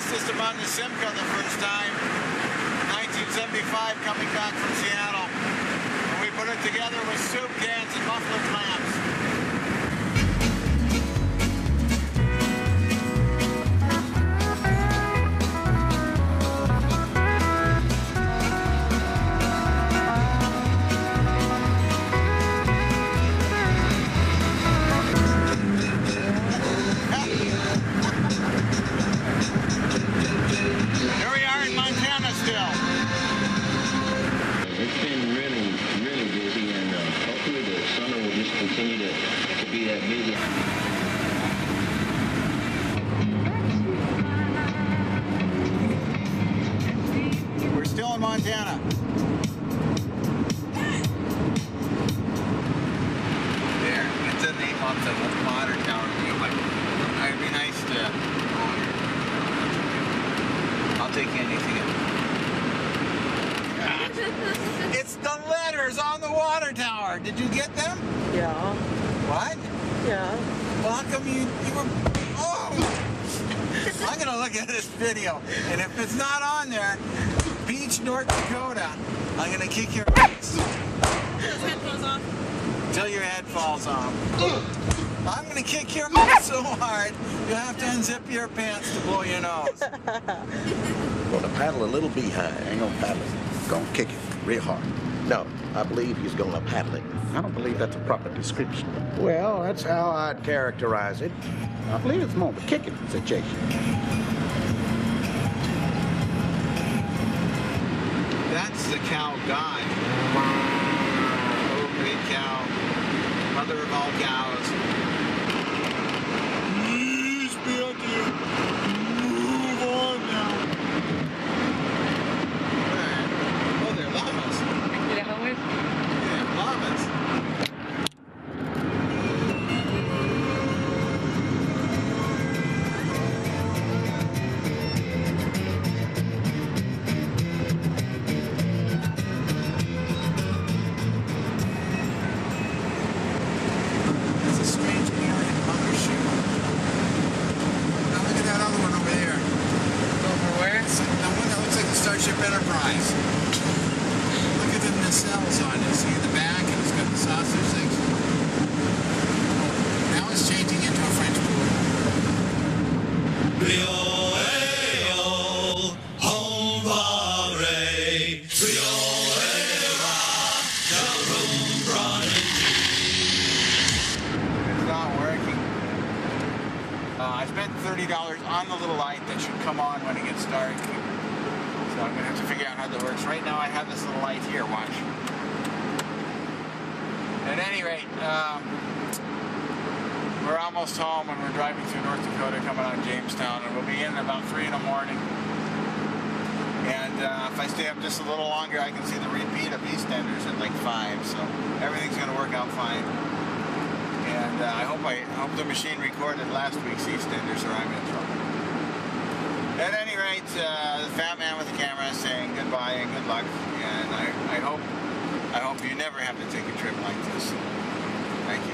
System on the Simca the first time, 1975, coming back from Seattle. And we put it together with soup cans and buffalo clams. Montana. There, it's a name on the water tower. It'd be nice to go here. I'll take anything. It's the letters on the water tower. Did you get them? Yeah. What? Yeah. Well, how come you were... Oh! I'm going to look at this video, and if it's not on there, Beach, North Dakota, I'm going to kick your ass. His head falls off. Till your head falls off. I'm going to kick your ass so hard, you'll have to unzip your pants to blow your nose. Gonna paddle a little behind. Ain't gonna paddle it. Gonna kick it real hard. No, I believe he's gonna paddle it. I don't believe that's a proper description. Well, that's how I'd characterize it. I believe it's more of a kicking situation. the cow god. Oh, great cow. Mother of all cows. Please, Becky. Move on now. Oh, they're llamas. Yeah, llamas. That's a strange alien mothership. Now look at that other one over there. Over where? The one that looks like the Starship Enterprise. Look at the nacelles on it. See in the back, and it's got the sausage things. Now it's changing into a French pool. It's not working. I spent $30 on the little light that should come on when it gets dark. So I'm going to have to figure out how that works. Right now I have this little light here, watch. At any rate, we're almost home and we're driving through North Dakota coming out of Jamestown, and we'll be in about 3 in the morning. And if I stay up just a little longer, I can see the repeat of EastEnders at like 5, so everything's going to work out fine. And I hope the machine recorded last week's EastEnders, or I'm in trouble. At any rate, the fat man with the camera is saying goodbye and good luck, and I hope you never have to take a trip like this. Thank you.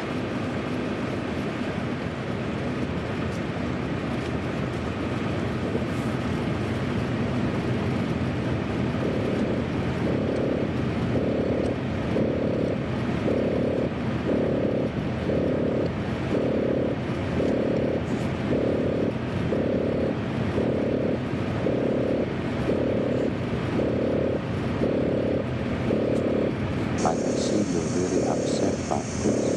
I can see you're really upset about this.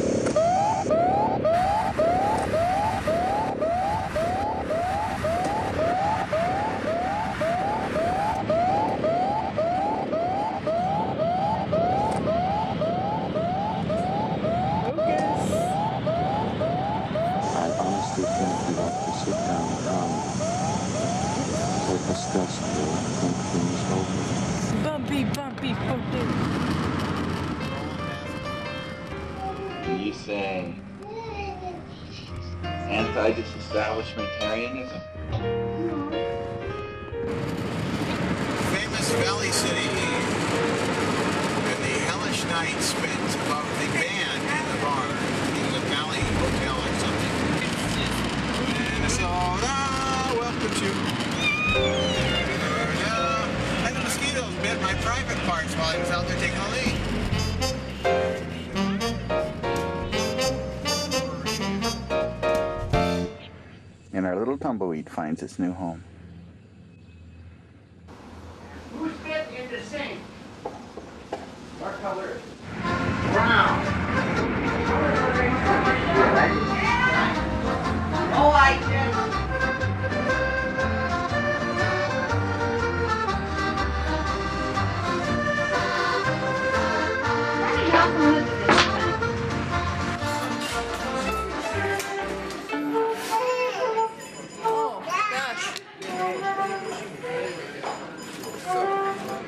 I honestly think you ought to sit down calmly. Take a stress pill, think things over. Bumpy, bumpy, bumpy. Are you saying anti-disestablishmentarianism? Famous Valley City, and the hellish night spent above the band in the bar in the Valley Hotel or something. Minnesota welcomes you. And the mosquitoes bit my private parts while I was out there taking a leak. And our little tumbleweed finds its new home. Who's bit in the sink? What color is it? Brown. Oh, I did.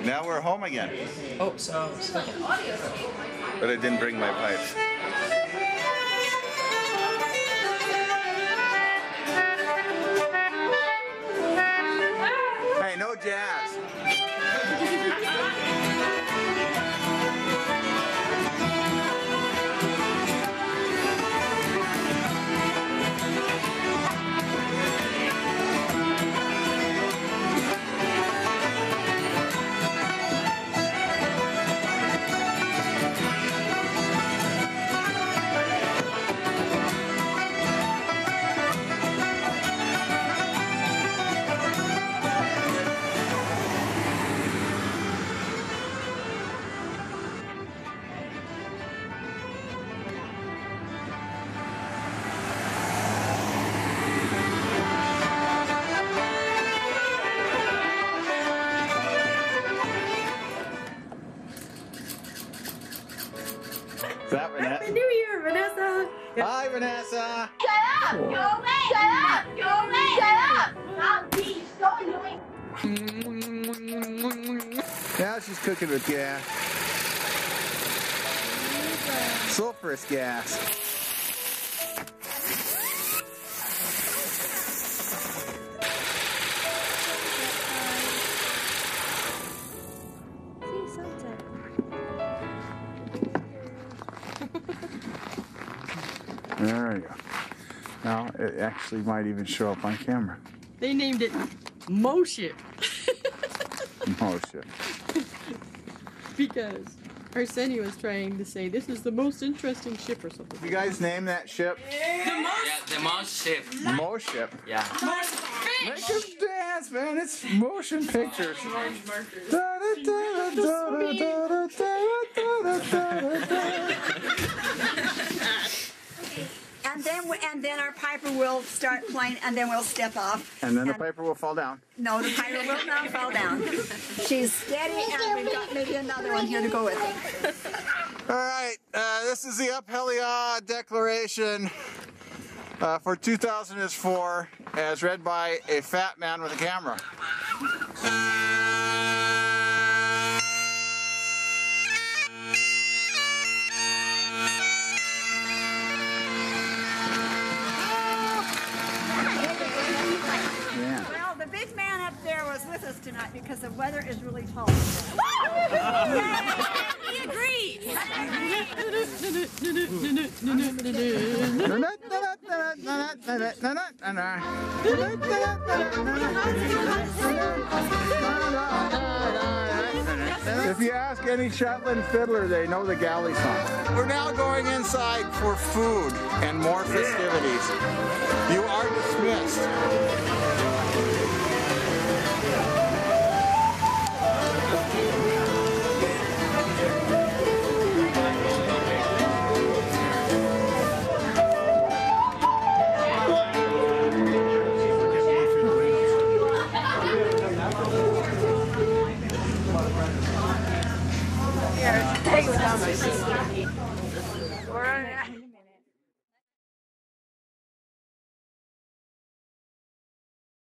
Now we're home again. Oh, so stuck in audio. But I didn't bring my pipes. Hey, no jazz. Fat Vanessa. Happy New Year, Vanessa. Hi, Vanessa. Shut up! Go away! Shut up! Go away! Shut up! Stop being so annoying. Now she's cooking with gas. Sulfurous gas. There we go. Now it actually might even show up on camera. They named it Moship. Moship. Because Arsenio was trying to say this is the most interesting ship or something. You guys name that ship? The most ship. Moship. Yeah. Make us dance, man. It's motion pictures. And then our piper will start playing, and then we'll step off. And then the piper will fall down. No, the piper will not fall down. She's steady, and we've got maybe another one here to go with it. All right, this is the Aphelia Declaration for 2004, as read by a fat man with a camera. Well, the big man up there was with us tonight because the weather is really cold. He agrees. If you ask any Shetland fiddler, they know the galley song. We're now going inside for food and more festivities. You are dismissed.